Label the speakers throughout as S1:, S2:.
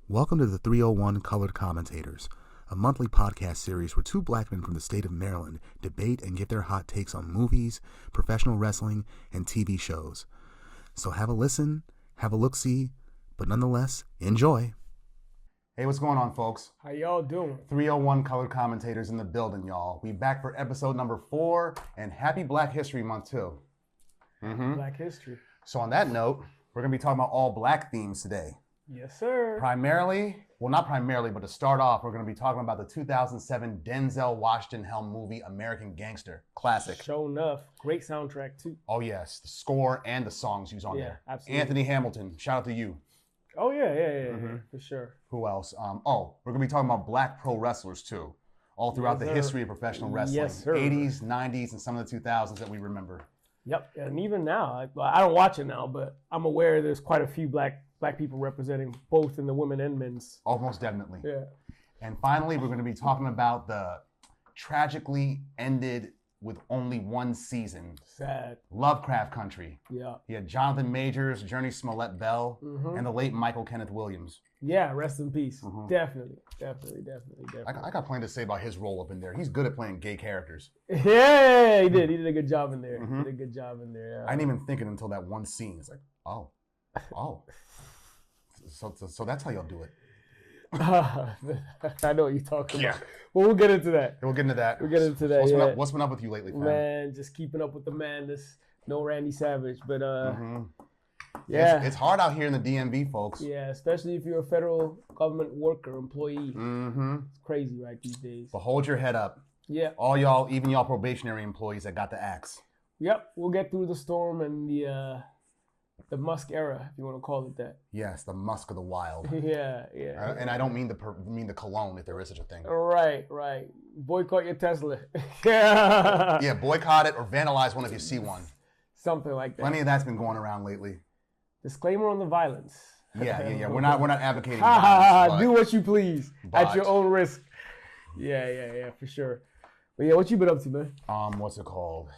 S1: Welcome to the 301 Colored Commentators, a monthly podcast series where two black men from the state of Maryland debate and give their hot takes on movies, professional wrestling, and TV shows. So have a listen, have a look-see, but nonetheless, enjoy. Hey, what's going on, folks?
S2: How y'all doing?
S1: 301 Colored Commentators in the building, y'all. We back for episode number 4, and happy Black History Month, too.
S2: Black history.
S1: So on that note, we're going to be talking about all black themes today.
S2: Yes, sir.
S1: Primarily, well, not primarily, but to start off, we're going to be talking about the 2007 Denzel Washington helm movie, American Gangster. Classic.
S2: Sure enough. Great soundtrack, too.
S1: Oh, yes. The score and the songs used on there.
S2: Absolutely.
S1: Anthony Hamilton, shout out to you.
S2: Oh, yeah, for sure.
S1: Who else? We're going to be talking about black pro wrestlers, too. All throughout the history of professional wrestling.
S2: Yes, sir.
S1: 80s, 90s, and some of the 2000s that we remember.
S2: Yep. And even now, I don't watch it now, but I'm aware there's quite a few black people representing both in the women and men's.
S1: Almost definitely.
S2: Yeah.
S1: And finally, we're going to be talking about the tragically ended with only one season.
S2: Sad.
S1: Lovecraft Country.
S2: Yeah.
S1: He had Jonathan Majors, Jurnee Smollett-Bell, and the late Michael Kenneth Williams.
S2: Yeah, rest in peace. Definitely.
S1: I got plenty to say about his role up in there. He's good at playing gay characters.
S2: Yeah, he did. He did a good job in there. Yeah.
S1: I didn't even think it until that one scene. It's like, oh. So that's how y'all do it.
S2: I know what you're talking about. Well, we'll get into that.
S1: We'll get into that. What's been up with you lately, fam?
S2: Man, just keeping up with the madness. No Randy Savage, but
S1: it's hard out here in the DMV, folks.
S2: Yeah, especially if you're a federal government worker, employee. It's crazy, right, these days.
S1: But hold your head up.
S2: Yeah.
S1: All y'all, even y'all probationary employees that got the axe.
S2: Yep, we'll get through the storm and the Musk era, if you want to call it that.
S1: Yes, the Musk of the wild.
S2: Yeah.
S1: And I don't mean the cologne, if there is such a thing.
S2: Right. Boycott your Tesla. Yeah,
S1: boycott it or vandalize one if you see one.
S2: Something like that.
S1: Plenty of that's been going around lately.
S2: Disclaimer on the violence.
S1: Yeah. We're not advocating violence.
S2: Do what you please at your own risk. Yeah, for sure. But yeah, what you been up to, man?
S1: What's it called?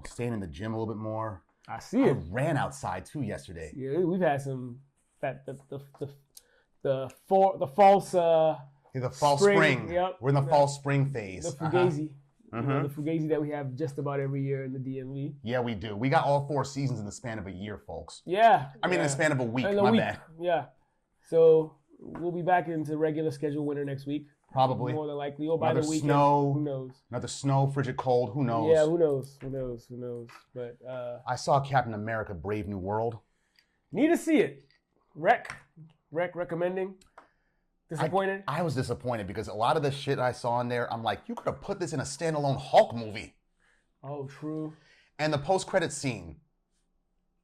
S1: Staying in the gym a little bit more.
S2: I see it.
S1: I ran outside too yesterday.
S2: Yeah, we've had some the false
S1: the fall spring.
S2: Yep.
S1: We're in the fall spring phase.
S2: The fugazi. The fugazi that we have just about every year in the DMV.
S1: Yeah, we do. We got all 4 seasons in the span of a year, folks.
S2: Yeah.
S1: I mean, in the span of a week. My bad.
S2: Yeah. So we'll be back into regular schedule winter next week.
S1: Probably.
S2: More than likely. Or by the weekend.
S1: Snow.
S2: Who knows?
S1: Another snow, frigid cold. Who knows?
S2: Yeah, who knows? But
S1: I saw Captain America: Brave New World.
S2: Need to see it. Rec recommending. Disappointed?
S1: I was disappointed because a lot of the shit I saw in there, I'm like, you could have put this in a standalone Hulk movie.
S2: Oh, true.
S1: And the post-credit scene.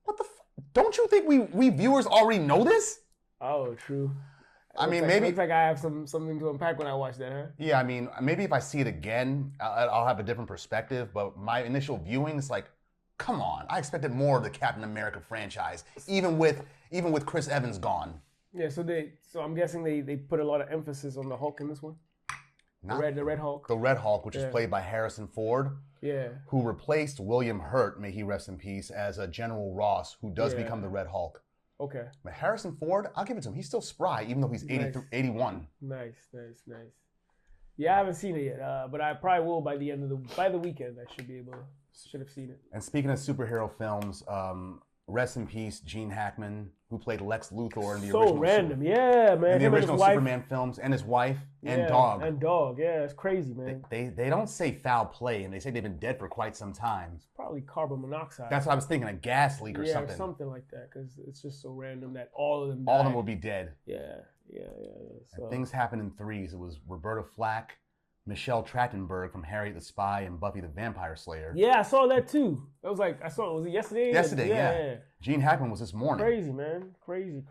S1: What the don't you think we viewers already know this?
S2: Oh, true.
S1: I mean,
S2: maybe... It looks like I have something to unpack when I watch that, huh?
S1: Yeah, I mean, maybe if I see it again, I'll have a different perspective. But my initial viewing is like, come on. I expected more of the Captain America franchise, even with Chris Evans gone.
S2: Yeah, so I'm guessing they put a lot of emphasis on the Hulk in this one. The Red Hulk.
S1: The Red Hulk, which is played by Harrison Ford.
S2: Yeah.
S1: Who replaced William Hurt, may he rest in peace, as a General Ross, who does become the Red Hulk.
S2: Okay.
S1: But Harrison Ford, I'll give it to him. He's still spry, even though he's 81.
S2: Nice. Yeah, I haven't seen it yet, but I probably will by the weekend. I should have seen it.
S1: And speaking of superhero films, rest in peace, Gene Hackman, who played Lex Luthor in the original.
S2: So random, yeah, man.
S1: In the original Superman films, and his wife, and dog.
S2: And dog, yeah, it's crazy, man.
S1: They don't say foul play, and they say they've been dead for quite some time.
S2: It's probably carbon monoxide.
S1: That's what I was thinking, a gas leak or something.
S2: Yeah, something like that, because it's just so random that all of them died.
S1: All of them will be dead.
S2: Yeah.
S1: So. Things happen in threes. It was Roberta Flack, Michelle Trachtenberg from Harriet the Spy and Buffy the Vampire Slayer.
S2: Yeah, I saw that too. It was like, was it yesterday?
S1: Yesterday, yeah. Gene Hackman was this morning.
S2: Crazy, man. Crazy.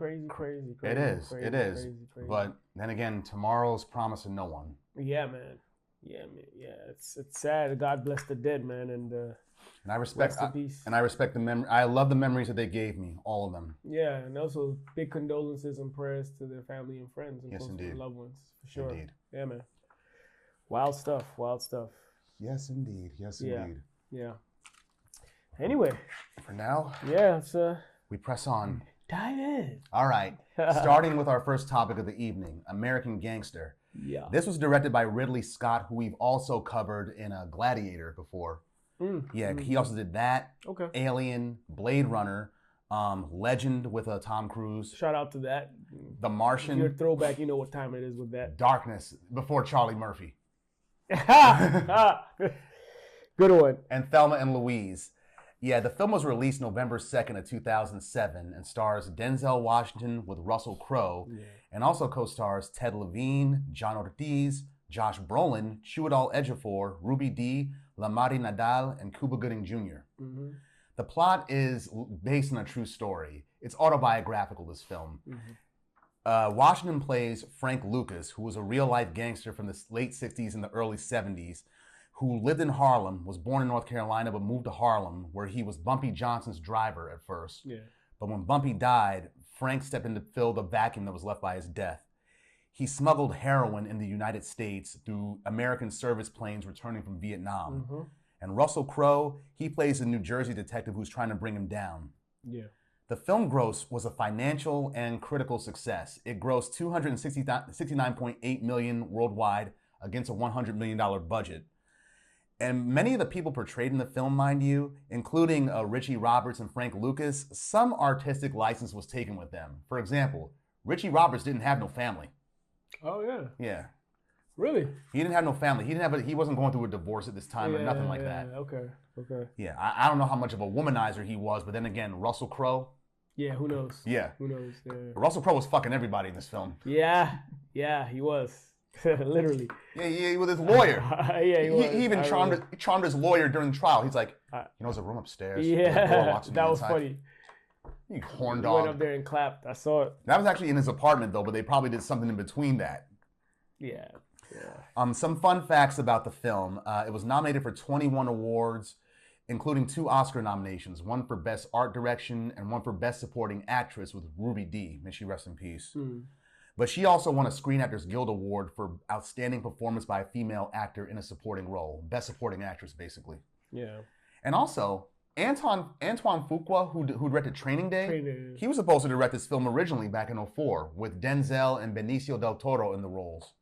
S1: It is. Crazy. But then again, tomorrow's promise to no one.
S2: Yeah, man. Yeah. It's sad. God bless the dead, man. And
S1: I respect the memory. I love the memories that they gave me, all of them.
S2: Yeah, and also big condolences and prayers to their family and friends and
S1: yes, indeed.
S2: loved ones, for sure.
S1: Indeed.
S2: Yeah, man. Wild stuff.
S1: Yes, indeed.
S2: Yeah. Anyway.
S1: For now.
S2: Yeah,
S1: we press on.
S2: Dive in.
S1: All right. Starting with our first topic of the evening, American Gangster.
S2: Yeah.
S1: This was directed by Ridley Scott, who we've also covered in Gladiator before. He also did that.
S2: Okay.
S1: Alien, Blade Runner, Legend with Tom Cruise.
S2: Shout out to that.
S1: The Martian.
S2: If you're a throwback, you know what time it is with that.
S1: Darkness, before Charlie Murphy.
S2: Good one.
S1: And Thelma and Louise. Yeah, the film was released November 2nd of 2007 and stars Denzel Washington with Russell Crowe, and also co-stars Ted Levine, John Ortiz, Josh Brolin, Chiwetel Ejiofor, Ruby Dee, Lamari Nadal, and Cuba Gooding Jr.
S2: Mm-hmm.
S1: The plot is based on a true story. It's autobiographical, this film. Mm-hmm. Washington plays Frank Lucas, who was a real-life gangster from the late 60s and the early 70s, who lived in Harlem, was born in North Carolina, but moved to Harlem, where he was Bumpy Johnson's driver at first. Yeah. But when Bumpy died, Frank stepped in to fill the vacuum that was left by his death. He smuggled heroin in the United States through American service planes returning from Vietnam. Mm-hmm. And Russell Crowe, he plays a New Jersey detective who's trying to bring him down. Yeah. The film gross was a financial and critical success. It grossed $269.8 million worldwide against a $100 million budget. And many of the people portrayed in the film, mind you, including Richie Roberts and Frank Lucas, some artistic license was taken with them. For example, Richie Roberts didn't have no family.
S2: Oh, yeah.
S1: Yeah.
S2: Really?
S1: He didn't have no family. He wasn't going through a divorce at this time or nothing like that.
S2: Okay.
S1: Yeah, I don't know how much of a womanizer he was, but then again, Russell Crowe.
S2: Yeah, who knows?
S1: Yeah.
S2: Who knows? Yeah.
S1: Russell Crowe was fucking everybody in this film.
S2: Yeah, he was. Literally.
S1: Yeah, with his lawyer.
S2: He was.
S1: He even charmed his lawyer during the trial. He's like, there's a room upstairs.
S2: Yeah, that was funny.
S1: You horn
S2: He
S1: dog.
S2: went up there and clapped. I saw it.
S1: That was actually in his apartment, though, but they probably did something in between that.
S2: Yeah.
S1: Some fun facts about the film. It was nominated for 21 awards, including 2 Oscar nominations, one for Best Art Direction and one for Best Supporting Actress with Ruby Dee. May she rest in peace. But she also won a Screen Actors Guild Award for Outstanding Performance by a Female Actor in a Supporting Role. Best Supporting Actress, basically. Yeah. And also, Antoine Fuqua, who directed Training Day, he was supposed to direct this film originally back in 2004 with Denzel and Benicio del Toro in the roles.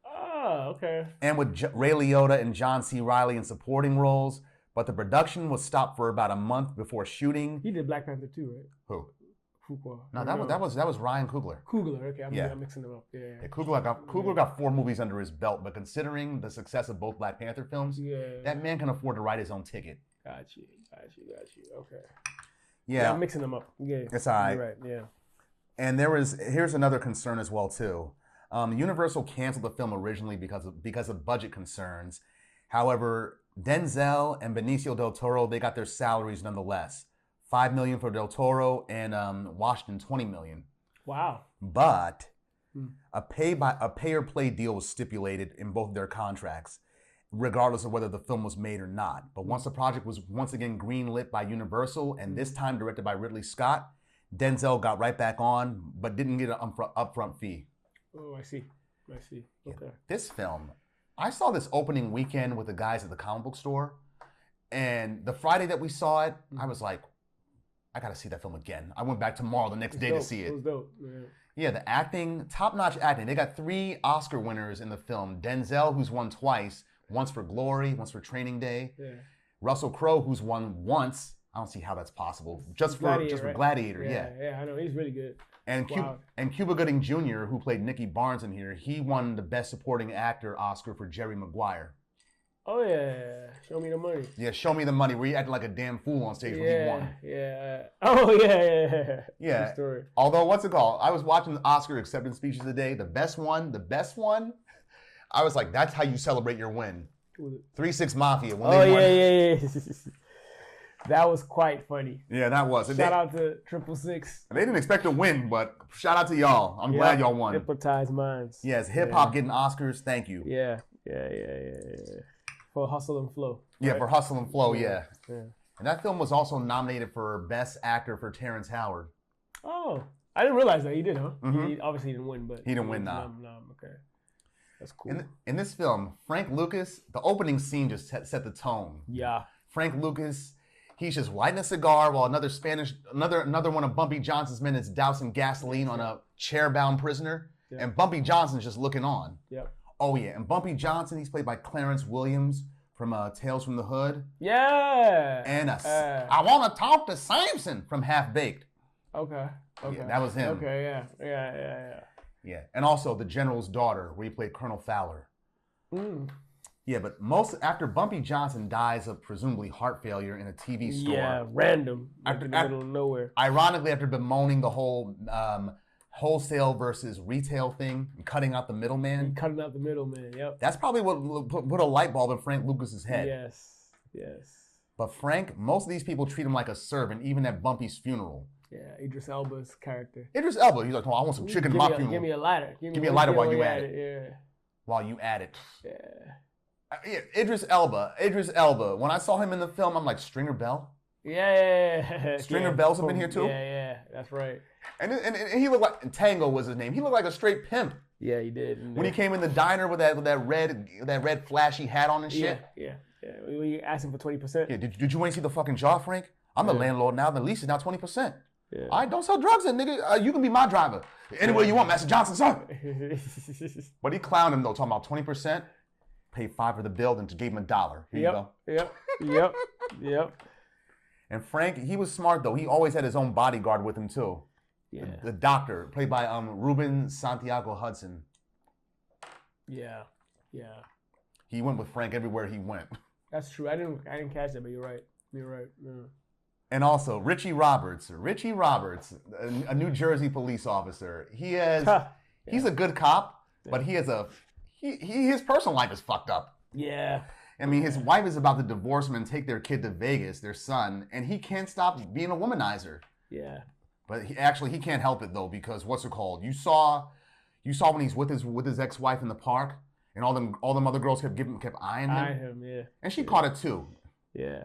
S2: Oh, okay.
S1: And with Ray Liotta and John C. Reilly in supporting roles, but the production was stopped for about a month before shooting.
S2: He did Black Panther too, right?
S1: Who?
S2: Fuqua.
S1: No, that was Ryan Coogler.
S2: Okay, I'm mixing them up. Yeah.
S1: Coogler got 4 movies under his belt, but considering the success of both Black Panther films, that man can afford to write his own ticket.
S2: Got you. Okay.
S1: Yeah,
S2: I'm mixing them up. Yeah,
S1: it's all right.
S2: You're right. Yeah.
S1: And here's another concern as well too. Universal canceled the film originally because of budget concerns. However, Denzel and Benicio del Toro, they got their salaries nonetheless. $5 million for Del Toro and Washington $20 million. Wow. But a pay or play deal was stipulated in both their contracts, regardless of whether the film was made or not. But once the project was once again greenlit by Universal and this time directed by Ridley Scott, Denzel got right back on, but didn't get an upfront fee.
S2: Oh, I see. Okay.
S1: Yeah. This film, I saw this opening weekend with the guys at the comic book store, and the Friday that we saw it, I was like, I gotta see that film again. I went back tomorrow, the next day, to see it.
S2: It was dope.
S1: Yeah, the acting, top-notch acting. They got 3 Oscar winners in the film. Denzel, who's won twice, once for Glory, once for Training Day. Yeah. Russell Crowe, who's won once. I don't see how that's possible. Just for Gladiator, yeah.
S2: Yeah, I know. He's really good.
S1: And Cuba Gooding Jr., who played Nicky Barnes in here, he won the Best Supporting Actor Oscar for Jerry Maguire.
S2: Oh, yeah. Show me the money.
S1: Yeah, Show Me the Money, where he acted like a damn fool on stage when he won.
S2: Yeah. Oh, yeah.
S1: Yeah. Story. Although, what's it called? I was watching the Oscar acceptance speeches today. The best one, I was like, that's how you celebrate your win. 3-6 Mafia. When they won.
S2: Yeah. That was quite funny.
S1: Yeah, that was.
S2: Shout out to 666.
S1: They didn't expect to win, but shout out to y'all. I'm glad y'all won.
S2: Hypnotized minds.
S1: Yes, hip-hop getting Oscars. Thank you.
S2: Yeah. For Hustle and Flow.
S1: Yeah, right? For Hustle and Flow, yeah. And that film was also nominated for Best Actor for Terrence Howard.
S2: Oh, I didn't realize that. He did, huh?
S1: Mm-hmm.
S2: He obviously didn't win, but...
S1: He didn't win, nah.
S2: Okay. That's cool.
S1: In this film, Frank Lucas, the opening scene just set the tone.
S2: Yeah.
S1: Frank Lucas, He's just lighting a cigar while another one of Bumpy Johnson's men is dousing gasoline on a chair-bound prisoner. Yep. And Bumpy Johnson's just looking on.
S2: Yep.
S1: Oh, yeah. And Bumpy Johnson, he's played by Clarence Williams from Tales from the Hood.
S2: Yeah.
S1: And I Want to Talk to Samson from Half Baked.
S2: Okay.
S1: Yeah, that was him.
S2: Okay, yeah.
S1: Yeah. And also The General's Daughter, where he played Colonel Fowler.
S2: Mm.
S1: Yeah, but after Bumpy Johnson dies of presumably heart failure in a TV store.
S2: Yeah, random. In the middle of nowhere.
S1: Ironically, after bemoaning the whole wholesale versus retail thing, and cutting out the middleman.
S2: Cutting out the middleman, yep.
S1: That's probably what put a light bulb in Frank Lucas's head.
S2: Yes.
S1: But Frank, most of these people treat him like a servant, even at Bumpy's funeral.
S2: Yeah, Idris Elba's character.
S1: Idris Elba, he's like, oh, I want some chicken in my funeral.
S2: Give me a lighter.
S1: Give me a lighter while you at it.
S2: Yeah.
S1: While you at it.
S2: Yeah.
S1: Idris Elba. When I saw him in the film, I'm like, Stringer Bell?
S2: Yeah.
S1: Stringer Bell's up in here too?
S2: Yeah, that's right.
S1: And he looked like, Tango was his name. He looked like a straight pimp.
S2: Yeah, he did.
S1: When he came in the diner with that red flashy hat on and shit.
S2: Yeah. When you asked him for 20%.
S1: Yeah, did you want to see the fucking jaw, Frank? I'm the landlord now. The lease is now 20%.
S2: Yeah.
S1: All right, don't sell drugs then, nigga. You can be my driver. Anywhere you want, Master Johnson, son. But he clowned him, though, talking about 20%. Paid $5 for the bill, then gave him $1. Here you go.
S2: Yep.
S1: And Frank, he was smart, though. He always had his own bodyguard with him, too.
S2: Yeah.
S1: The doctor, played by Ruben Santiago Hudson.
S2: Yeah.
S1: He went with Frank everywhere he went.
S2: That's true. I didn't catch that, but you're right. Yeah.
S1: And also, Richie Roberts, a New Jersey police officer. He's a good cop, but his personal life is fucked up.
S2: Yeah.
S1: I mean, his wife is about to divorce him and take their kid to Vegas, their son, and he can't stop being a womanizer.
S2: Yeah.
S1: But he can't help it though, because what's it called? You saw when he's with his ex-wife in the park, and all them other girls kept eyeing him.
S2: Yeah.
S1: And she caught it too.
S2: Yeah.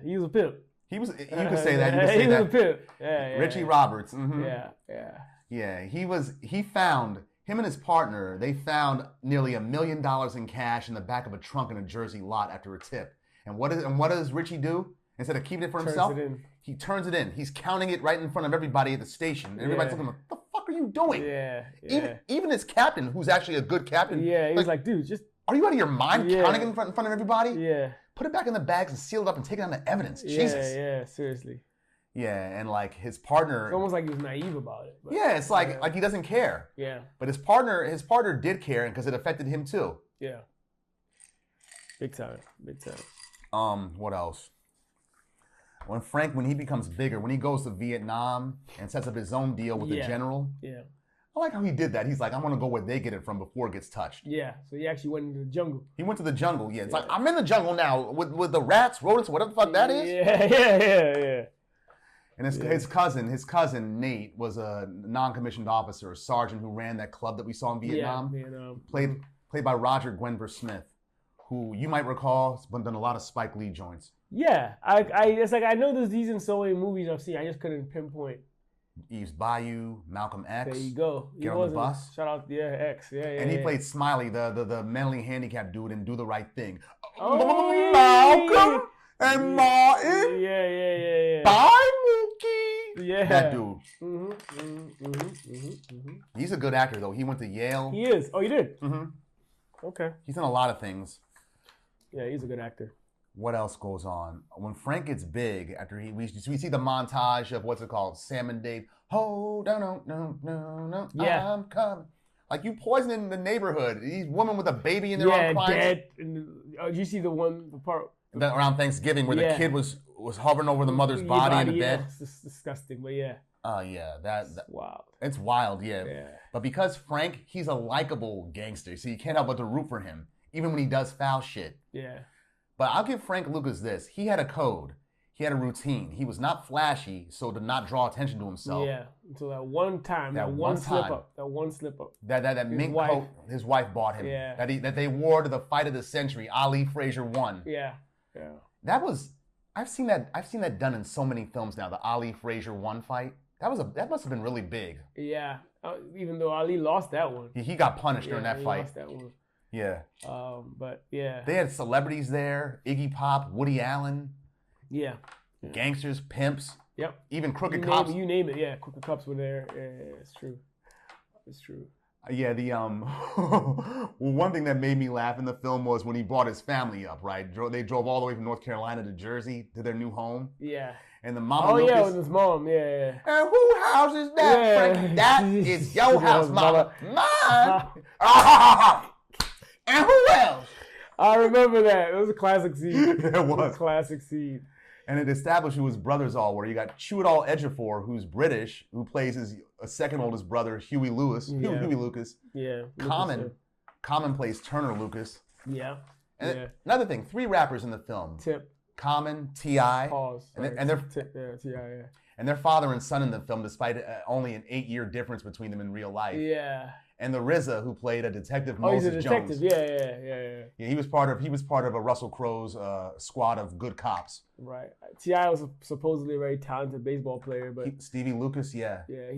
S2: He was a pimp.
S1: You could say that.
S2: He was a pimp. Yeah.
S1: Richie Roberts. Mm-hmm.
S2: Yeah.
S1: Him and his partner, they found nearly $1 million in cash in the back of a trunk in a Jersey lot after a tip. And what does Richie do? Instead of keeping it for himself, he turns it in. He's counting it right in front of everybody at the station. And everybody's looking like, what the fuck are you doing?
S2: Yeah.
S1: Even his captain, who's actually a good captain.
S2: Yeah, he was like, dude, just...
S1: Are you out of your mind counting it in front of everybody?
S2: Yeah.
S1: Put it back in the bags and seal it up and take it on the evidence. Jesus.
S2: Yeah, seriously.
S1: Yeah, and like his partner...
S2: It's almost like he was naive about it.
S1: Yeah, it's like he doesn't care.
S2: Yeah.
S1: But his partner did care because it affected him too.
S2: Yeah. Big time.
S1: What else? When he becomes bigger, when he goes to Vietnam and sets up his own deal with the general.
S2: Yeah.
S1: I like how he did that. He's like, I want to go where they get it from before it gets touched.
S2: Yeah, so he actually went into the jungle.
S1: He went to the jungle, It's like, I'm in the jungle now with the rats, rodents, whatever the fuck that is.
S2: Yeah.
S1: And his cousin Nate was a non-commissioned officer, a sergeant who ran that club that we saw in Vietnam. Played by Roger Guenver Smith, who you might recall has done a lot of Spike Lee joints.
S2: Yeah, it's like I know these in so many movies I've seen, I just couldn't pinpoint.
S1: Eve's Bayou, Malcolm X.
S2: There you go.
S1: Get on the Bus.
S2: Shout out, X. Yeah.
S1: And he played Smiley, the mentally handicapped dude in Do the Right Thing.
S2: Malcolm
S1: and Martin.
S2: Yeah.
S1: Bye, Mookie.
S2: Yeah.
S1: That dude. He's a good actor, though. He went to Yale.
S2: He is. Oh, you did?
S1: Mm-hmm.
S2: Okay.
S1: He's done a lot of things.
S2: Yeah, he's a good actor.
S1: What else goes on? When Frank gets big, after we see the montage of what's it called? Sam and Dave. Oh, no.
S2: Yeah.
S1: I'm coming. Like, you poisoning the neighborhood. These women with a baby in their arms crying.
S2: Dead. Did you see the part?
S1: Around Thanksgiving where the kid was hovering over the mother's body in the bed.
S2: It's disgusting, but yeah.
S1: Oh, yeah. That's
S2: wild.
S1: It's wild, yeah. But because Frank, he's a likable gangster, so you can't help but to root for him, even when he does foul shit.
S2: Yeah.
S1: But I'll give Frank Lucas this. He had a code. He had a routine. He was not flashy, so to not draw attention to himself.
S2: Yeah. Until that one time, that one slip up.
S1: That mink coat his wife bought him.
S2: Yeah.
S1: That they wore to the fight of the century. Ali Frazier won.
S2: Yeah.
S1: I've seen that done in so many films now. The Ali Frazier won fight. That must have been really big.
S2: Yeah. Even though Ali lost that one.
S1: He got punished during that fight.
S2: Lost that one.
S1: Yeah.
S2: But yeah.
S1: They had celebrities there. Iggy Pop, Woody Allen.
S2: Yeah.
S1: Gangsters, pimps.
S2: Yep.
S1: Even crooked cops.
S2: You name it. Yeah, crooked cops were there. Yeah, it's true. It's true.
S1: Yeah, the one thing that made me laugh in the film was when he brought his family up, right? They drove all the way from North Carolina to Jersey to their new home.
S2: Yeah.
S1: And the mama
S2: Lucas, with his mom, yeah.
S1: And who house is that, Frankie? That is your house, mama. Mine. And who else?
S2: I remember that. It was a classic scene.
S1: It was
S2: a classic scene.
S1: And it established who his brothers all were. You got Chiwetel Ejiofor, who's British, who plays his second oldest brother, Huey Lucas.
S2: Yeah.
S1: Common plays Turner Lucas.
S2: Yeah.
S1: And another thing, 3 rappers in the film.
S2: Tip.
S1: Common, T.I.
S2: Pause.
S1: And their
S2: T.I.
S1: And their father and son in the film, despite only an 8-year difference between them in real life.
S2: Yeah.
S1: And the RZA, who played a detective,
S2: Moses
S1: Jones.
S2: He's a detective. Jones. Yeah.
S1: He was part of a Russell Crowe's squad of good cops.
S2: Right. T.I. was supposedly a very talented baseball player, but
S1: Stevie Lucas, yeah.
S2: Yeah,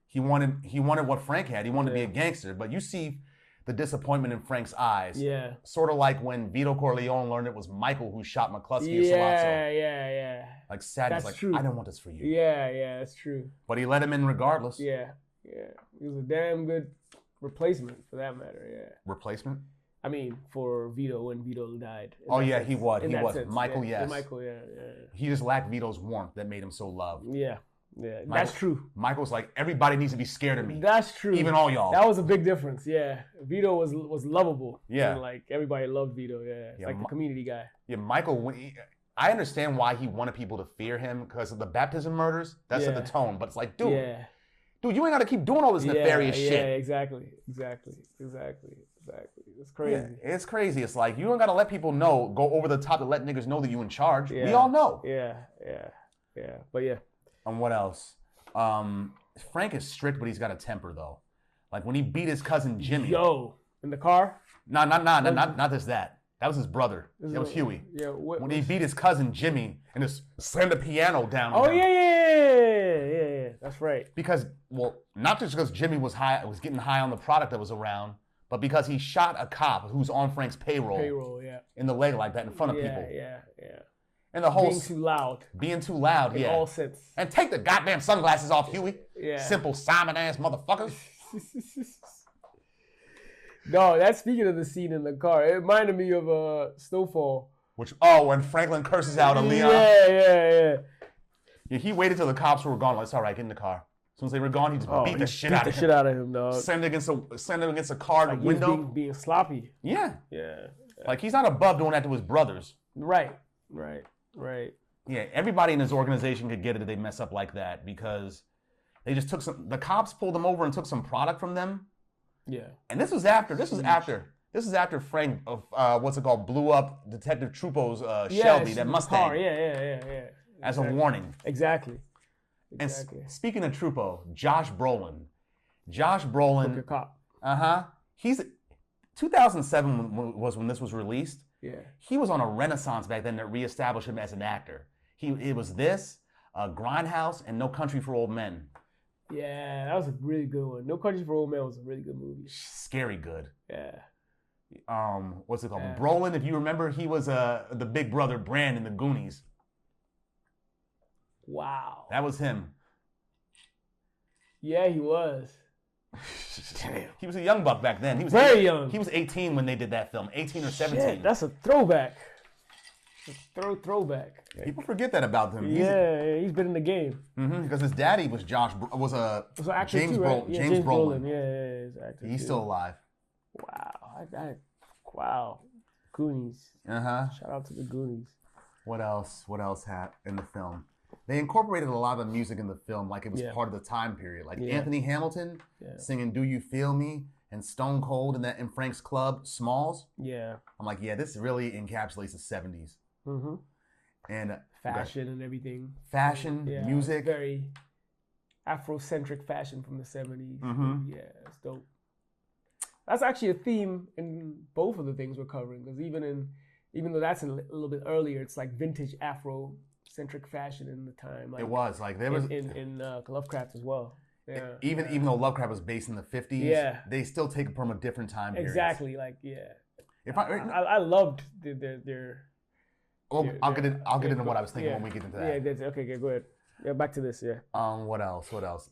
S1: he wanted what Frank had. He wanted to be a gangster, but you see the disappointment in Frank's eyes.
S2: Yeah.
S1: Sort of like when Vito Corleone learned it was Michael who shot McCluskey and Sollozzo.
S2: Yeah.
S1: Like sadness,
S2: that's true.
S1: I don't want this for you.
S2: Yeah, that's true.
S1: But he let him in regardless.
S2: Yeah. He was a damn good replacement for that matter, yeah.
S1: Replacement?
S2: I mean, for Vito when Vito died.
S1: Oh yeah, he was. He was.
S2: Sense.
S1: Michael,
S2: yeah.
S1: yes.
S2: Michael, yeah.
S1: He just lacked Vito's warmth that made him so loved.
S2: Yeah. That's true.
S1: Michael's like, everybody needs to be scared of me.
S2: That's true.
S1: Even all y'all.
S2: That was a big difference, yeah. Vito was lovable.
S1: Yeah.
S2: And like, everybody loved Vito, yeah. It's like the community guy.
S1: Yeah, Michael, I understand why he wanted people to fear him because of the baptism murders. That set the tone. But it's like, dude, you ain't got to keep doing all this nefarious shit.
S2: Yeah, exactly. It's crazy.
S1: Yeah, it's crazy. It's like, you don't got to let people know, go over the top to let niggas know that you in charge.
S2: Yeah.
S1: We all know.
S2: Yeah. But yeah.
S1: And what else? Frank is strict, but he's got a temper, though. Like, when he beat his cousin Jimmy.
S2: Yo, in the car?
S1: Not just that. That was his brother. That was Huey.
S2: Yeah.
S1: When he beat his cousin Jimmy and just slammed the piano down.
S2: Oh, yeah. That's right.
S1: Because, not just because Jimmy was getting high on the product that was around, but because he shot a cop who's on Frank's payroll. In the leg like that in front of people.
S2: Yeah.
S1: And the whole
S2: being too loud.
S1: In
S2: all sense.
S1: And take the goddamn sunglasses off, Huey.
S2: Yeah.
S1: Simple Simon ass motherfuckers.
S2: No, that's speaking of the scene in the car. It reminded me of Snowfall.
S1: When Franklin curses out a Leon. Yeah, he waited till the cops were gone. Like, it's all right, get in the car. As soon as they were gone, he just beat the shit out of him, dog. Send him against a car window.
S2: Being sloppy.
S1: Yeah. Like, he's not above doing that to his brothers.
S2: Right.
S1: Yeah, everybody in his organization could get it if they mess up like that because they just the cops pulled them over and took some product from them.
S2: Yeah.
S1: And this was after Frank, blew up Detective Trupo's Shelby, that Mustang.
S2: Car. Yeah.
S1: As a warning.
S2: Exactly.
S1: And speaking of Trupo, Josh Brolin.
S2: Crooked cop.
S1: He's 2007 was when this was released.
S2: Yeah.
S1: He was on a renaissance back then that reestablished him as an actor. It was this, Grindhouse, and No Country for Old Men.
S2: Yeah, that was a really good one. No Country for Old Men was a really good movie.
S1: Scary good.
S2: Yeah.
S1: What's it called? Yeah. Brolin, if you remember, he was the big brother Bran in the Goonies.
S2: Wow.
S1: That was him.
S2: Yeah, he was.
S1: Damn. He was a young buck back then. He was
S2: very young.
S1: He was 18 when they did that film. 18 or 17.
S2: Shit, that's a throwback. Throwback.
S1: People forget that about him.
S2: He's been in the game.
S1: Because his daddy was James Brolin.
S2: Yeah, he's an actor.
S1: He's still alive.
S2: Wow. Wow. Goonies. Shout out to the Goonies.
S1: What else in the film? They incorporated a lot of music in the film like it was part of the time period. Like Anthony Hamilton singing Do You Feel Me? And Stone Cold in Frank's club, Smalls. Yeah. I'm like, this really encapsulates the 70s. And
S2: fashion and everything.
S1: Fashion, music.
S2: Very Afrocentric fashion from the 70s. Yeah, it's dope. That's actually a theme in both of the things we're covering, because even though that's a little bit earlier, it's like vintage Afrocentric fashion in the time. Like,
S1: it was like there was
S2: in Lovecraft as well. Yeah.
S1: Even though Lovecraft was based in the 50s, they still take it from a different time period.
S2: Exactly, I loved
S1: Well, I'll get into what I was thinking when we get into that.
S2: Yeah, okay, go ahead. Yeah, back to this, yeah.
S1: What else?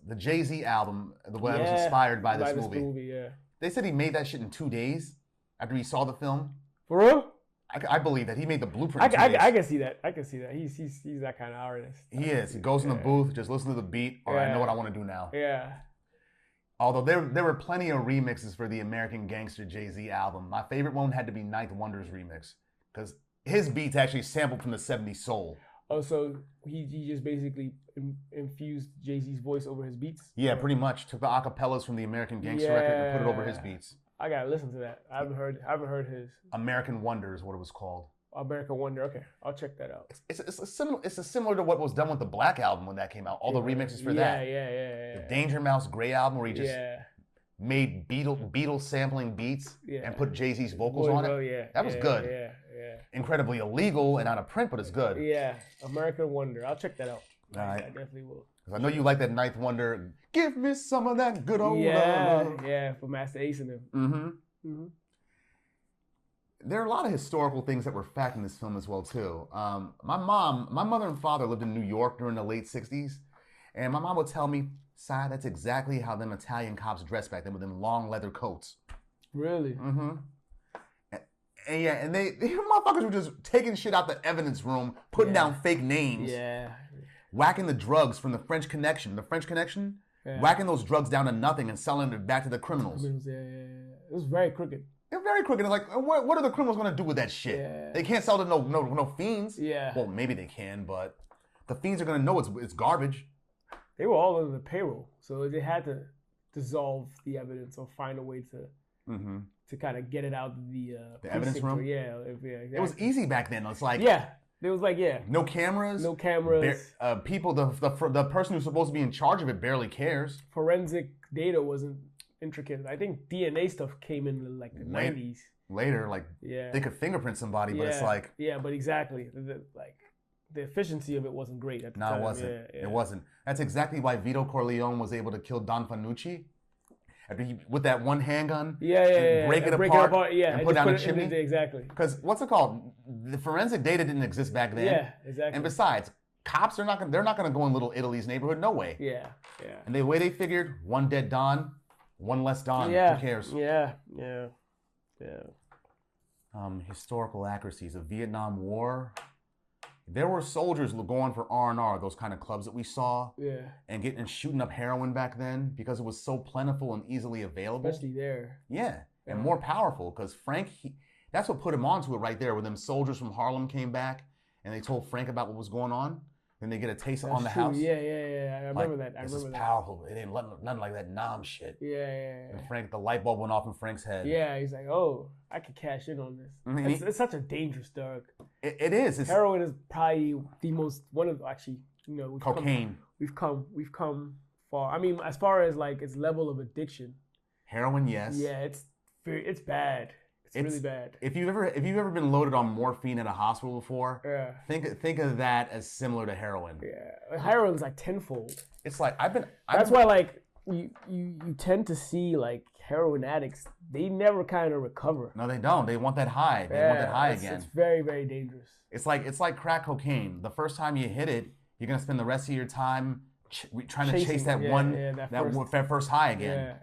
S1: The Jay-Z album, the one that was inspired by this movie.
S2: Yeah.
S1: They said he made that shit in 2 days after he saw the film.
S2: For real?
S1: I believe that he made the blueprint.
S2: I can see that. He's that kind of artist.
S1: He is. He goes in the booth, just listen to the beat. All right, I know what I want to do now.
S2: Yeah.
S1: Although there were plenty of remixes for the American Gangster Jay-Z album. My favorite one had to be Ninth Wonder's remix because his beats actually sampled from the 70s soul.
S2: Oh, so he just basically infused Jay-Z's voice over his beats?
S1: Yeah, pretty much. Took the acapellas from the American Gangster record and put it over his beats.
S2: I gotta listen to that. I haven't heard his.
S1: American Wonder is what it was called.
S2: American Wonder. Okay, I'll check that out.
S1: It's similar to what was done with the Black album when that came out. All the remixes for that.
S2: Yeah.
S1: The Danger Mouse Gray album where he just made Beatles sampling beats and put Jay-Z's vocals on it.
S2: Oh, yeah.
S1: That was good.
S2: Yeah.
S1: Incredibly illegal and out of print, but it's good.
S2: Yeah, American Wonder. I'll check that out.
S1: All right.
S2: I definitely will.
S1: I know you like that Ninth Wonder. Give me some of that good old love.
S2: Yeah, for Master Ace and them.
S1: Mm-hmm. There are a lot of historical things that were fact in this film as well, too. My mother and father lived in New York during the late 60s. And my mom would tell me, Si, that's exactly how them Italian cops dressed back then with them long leather coats.
S2: Really?
S1: Mm-hmm. And they motherfuckers were just taking shit out the evidence room, putting down fake names.
S2: Yeah.
S1: Whacking the drugs from the French Connection. Whacking those drugs down to nothing and selling it back to the criminals.
S2: Yeah. It was very crooked.
S1: They're very crooked. It's like, what are the criminals going to do with that shit?
S2: Yeah.
S1: They can't sell to no fiends.
S2: Yeah.
S1: Well, maybe they can, but the fiends are going to know it's garbage.
S2: They were all under the payroll, so they had to dissolve the evidence or find a way to kind of get it out of the
S1: evidence room.
S2: Yeah, exactly.
S1: It was easy back then. It's like
S2: it was like
S1: no cameras. People. The person who's supposed to be in charge of it barely cares.
S2: Forensic data wasn't intricate. I think DNA stuff came in like the 90s.
S1: Later, they could fingerprint somebody, but it's like
S2: but exactly the efficiency of it wasn't great at the time.
S1: No, it wasn't. It wasn't. That's exactly why Vito Corleone was able to kill Don Fanucci. With that one handgun, break it apart and put down a chimney.
S2: Exactly.
S1: Because what's it called? The forensic data didn't exist back then.
S2: Yeah, exactly.
S1: And besides, cops they're not gonna go in Little Italy's neighborhood. No way.
S2: Yeah.
S1: And the way they figured, one dead Don, one less Don.
S2: Yeah.
S1: Who cares?
S2: Yeah.
S1: Historical accuracies of Vietnam War. There were soldiers going for R&R, those kind of clubs that we saw, and shooting up heroin back then because it was so plentiful and easily available.
S2: Especially there.
S1: Yeah, and more powerful because Frank, that's what put him onto it right there. When them soldiers from Harlem came back and they told Frank about what was going on, then they get a taste on the house.
S2: Yeah. I remember that.
S1: This is powerful. It ain't nothing like that Nam shit.
S2: Yeah.
S1: And Frank, the light bulb went off in Frank's head.
S2: Yeah, he's like, oh, I could cash in on this. Mm-hmm. It's such a dangerous drug.
S1: It is.
S2: Heroin is probably
S1: cocaine.
S2: We've come far. I mean, as far as like its level of addiction.
S1: Heroin, yes.
S2: Yeah, it's bad. It's really bad.
S1: If you've ever been loaded on morphine at a hospital before, think of that as similar to heroin.
S2: Yeah, heroin's like tenfold.
S1: It's like
S2: That's why like you tend to see like heroin addicts. They never kind of recover.
S1: No, they don't. They want that high. They want that high again.
S2: It's very, very dangerous.
S1: It's like crack cocaine. The first time you hit it, you're gonna spend the rest of your time trying to chase that first high again.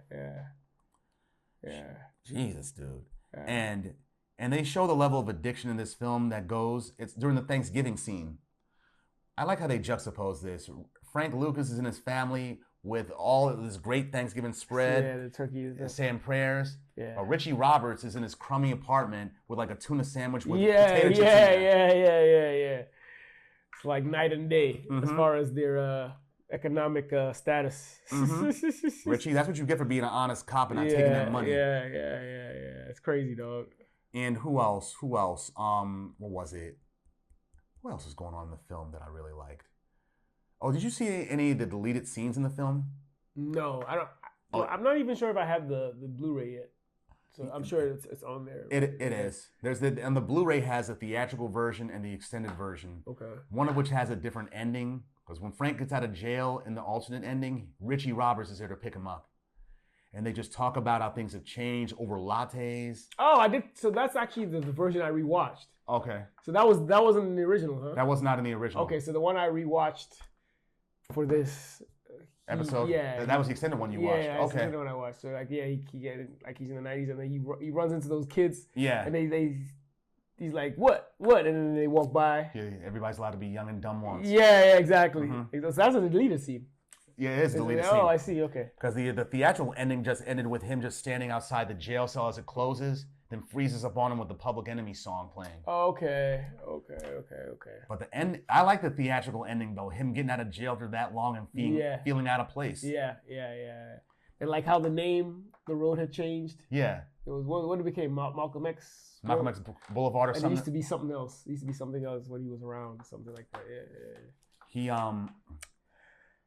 S2: Yeah.
S1: Jesus, dude. And they show the level of addiction in this film that goes. It's during the Thanksgiving scene. I like how they juxtapose this. Frank Lucas is in his family with all of this great Thanksgiving spread.
S2: Yeah, the turkey.
S1: Saying prayers.
S2: Yeah.
S1: Richie Roberts is in his crummy apartment with like a tuna sandwich with
S2: potato
S1: chips.
S2: Yeah. It's like night and day as far as their economic status.
S1: Mm-hmm. Richie, that's what you get for being an honest cop and not taking that money.
S2: Yeah. It's crazy, dog.
S1: And who else? What was it? What else was going on in the film that I really liked? Oh, did you see any of the deleted scenes in the film?
S2: No, I don't. I'm not even sure if I have the Blu-ray yet. So I'm sure it's on there.
S1: It is. And the Blu-ray has a theatrical version and the extended version.
S2: Okay.
S1: One of which has a different ending. Because when Frank gets out of jail in the alternate ending, Richie Roberts is there to pick him up. and they just talk about how things have changed over lattes.
S2: Oh, I did. So that's actually the version I rewatched.
S1: Okay.
S2: So that wasn't in the original, huh?
S1: That was not in the original.
S2: Okay, so the one I rewatched for this
S1: episode. That was the extended one you watched.
S2: Yeah,
S1: okay.
S2: Extended one I watched. So like, yeah, he's in the 90s, and then he runs into those kids.
S1: Yeah.
S2: And he's like, what? And then they walk by.
S1: Yeah, everybody's allowed to be young and dumb once.
S2: Yeah, exactly. So that's a deleted scene.
S1: Yeah, it is a deleted scene.
S2: Oh, I see. Okay.
S1: Because the theatrical ending just ended with him just standing outside the jail cell as it closes, then freezes up on him with the Public Enemy song playing.
S2: Okay.
S1: But the end, I like the theatrical ending though. Him getting out of jail for that long and feeling out of place.
S2: Yeah. And like how the road had changed.
S1: Yeah.
S2: It was what it became, Malcolm X.
S1: Malcolm X Boulevard or
S2: and
S1: something.
S2: It used to be something else. It used to be something else when he was around, something like that. Yeah.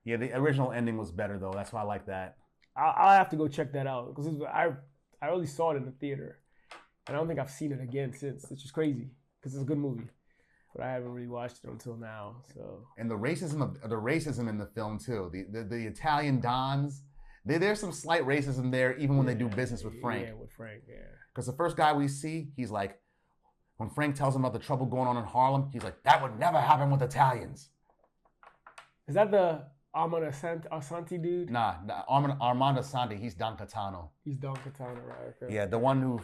S1: Yeah, the original ending was better though. That's why I like that.
S2: I'll have to go check that out because I only saw it in the theater, and I don't think I've seen it again since. It's just crazy because it's a good movie, but I haven't really watched it until now. So. And
S1: the racism in the film too. The Italian dons. There's some slight racism there, even when they do business with Frank.
S2: Yeah, with Frank. Yeah.
S1: Because the first guy we see, he's like, when Frank tells him about the trouble going on in Harlem, he's like, that would never happen with Italians.
S2: Is that the Armando Asante dude?
S1: Nah, Armando Asante, he's Don Catano.
S2: He's Don Catano, right? Okay.
S1: Yeah, the one who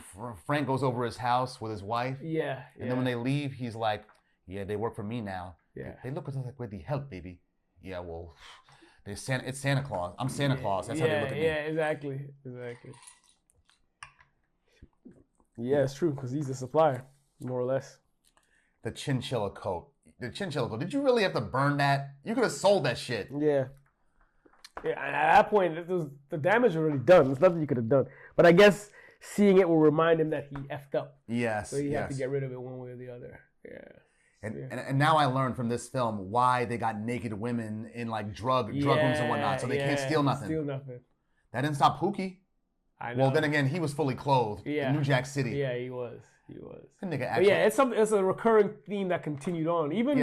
S1: Frank goes over his house with his wife.
S2: Yeah.
S1: And then when they leave, he's like, yeah, they work for me now.
S2: Yeah.
S1: They look at us like we're the help, baby. Yeah, well, it's Santa Claus. I'm Santa Claus. That's how they look at me.
S2: Yeah, exactly. Yeah, it's true, because he's the supplier, more or less.
S1: The chinchilla coat. Did you really have to burn that? You could have sold that shit.
S2: Yeah. Yeah, at that point, the damage was already done. There's nothing you could have done. But I guess seeing it will remind him that he effed up.
S1: Yes.
S2: So he had to get rid of it one way or the other. Yeah.
S1: And now I learned from this film why they got naked women in like drug rooms and whatnot, so they can't steal nothing. That didn't stop Pookie.
S2: I know.
S1: Well, then again, he was fully clothed in New Jack City.
S2: Yeah, he was.
S1: That nigga actually,
S2: it's a recurring theme that continued on. Even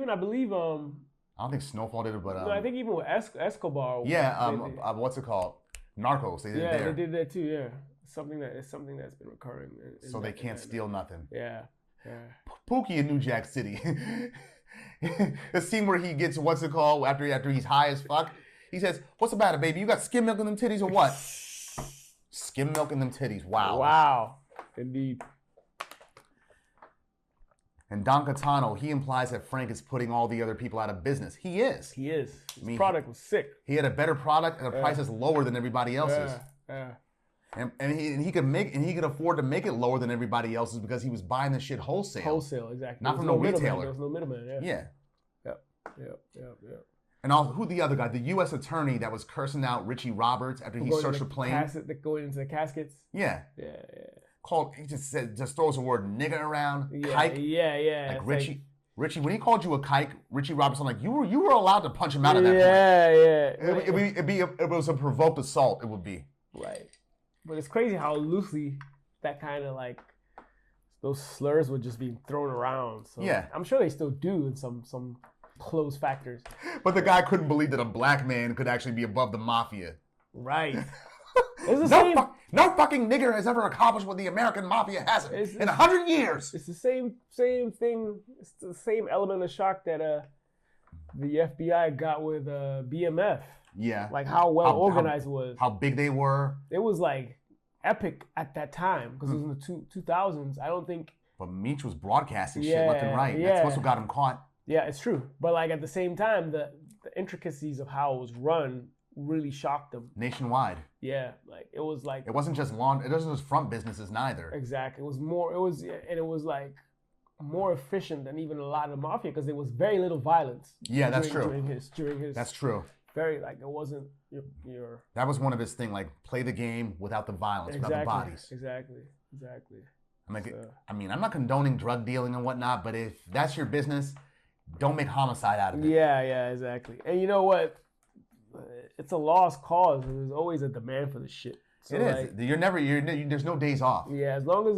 S2: I believe
S1: I don't think Snowfall did it, but
S2: I think even with Escobar.
S1: What's it called? Narcos. They did it there.
S2: Yeah, they did that too. Yeah, something that's been recurring.
S1: So they can't steal nothing.
S2: Yeah.
S1: Pookie in New Jack City. The scene where he gets after he's high as fuck. He says, "What's the matter, baby? You got skim milk in them titties or what?" Skim milk in them titties.
S2: Wow. Indeed.
S1: And Don Catano, he implies that Frank is putting all the other people out of business. He is.
S2: His product was sick.
S1: He had a better product and the price is lower than everybody else's.
S2: Yeah.
S1: And he could afford to make it lower than everybody else's because he was buying the shit wholesale.
S2: Wholesale, exactly.
S1: Not from no retailer.
S2: There was no middleman.
S1: Yeah.
S2: Yep.
S1: And who the other guy? The U.S. attorney that was cursing out Richie Roberts after he searched the plane.
S2: Going into the caskets.
S1: Yeah. He just throws the word nigger around.
S2: Yeah,
S1: kike.
S2: Yeah.
S1: Like Richie, when he called you a kike, Richie Roberts, I'm like, you were allowed to punch him out at that
S2: point.
S1: Yeah. It was a provoked assault. It would be.
S2: Right. But it's crazy how loosely that kind of like those slurs were just being thrown around. So
S1: yeah.
S2: I'm sure they still do in some close factors.
S1: But the guy couldn't believe that a black man could actually be above the mafia.
S2: Right.
S1: No fucking nigger has ever accomplished what the American mafia hasn't in 100 years.
S2: It's the same thing. It's the same element of shock that the FBI got with BMF.
S1: Yeah.
S2: Like how organized it was.
S1: How big they were.
S2: It was like epic at that time because it was in the 2000s. I don't think.
S1: But Meech was broadcasting shit left and right. That's what got him caught.
S2: Yeah, it's true. But like at the same time, the intricacies of how it was run really shocked them.
S1: Nationwide.
S2: Yeah, like it was like.
S1: It wasn't just it wasn't just front businesses neither.
S2: Exactly. It was like more efficient than even a lot of the mafia because there was very little violence.
S1: Yeah, that's true.
S2: During his.
S1: That's true.
S2: Very like it wasn't your.
S1: That was one of his thing, like play the game without the violence, without the bodies.
S2: Exactly.
S1: I mean, I'm not condoning drug dealing and whatnot, but if that's your business, don't make homicide out of it.
S2: Yeah, exactly. And you know what? It's a lost cause. There's always a demand for the shit. So
S1: it is. There's no days off.
S2: Yeah, as long as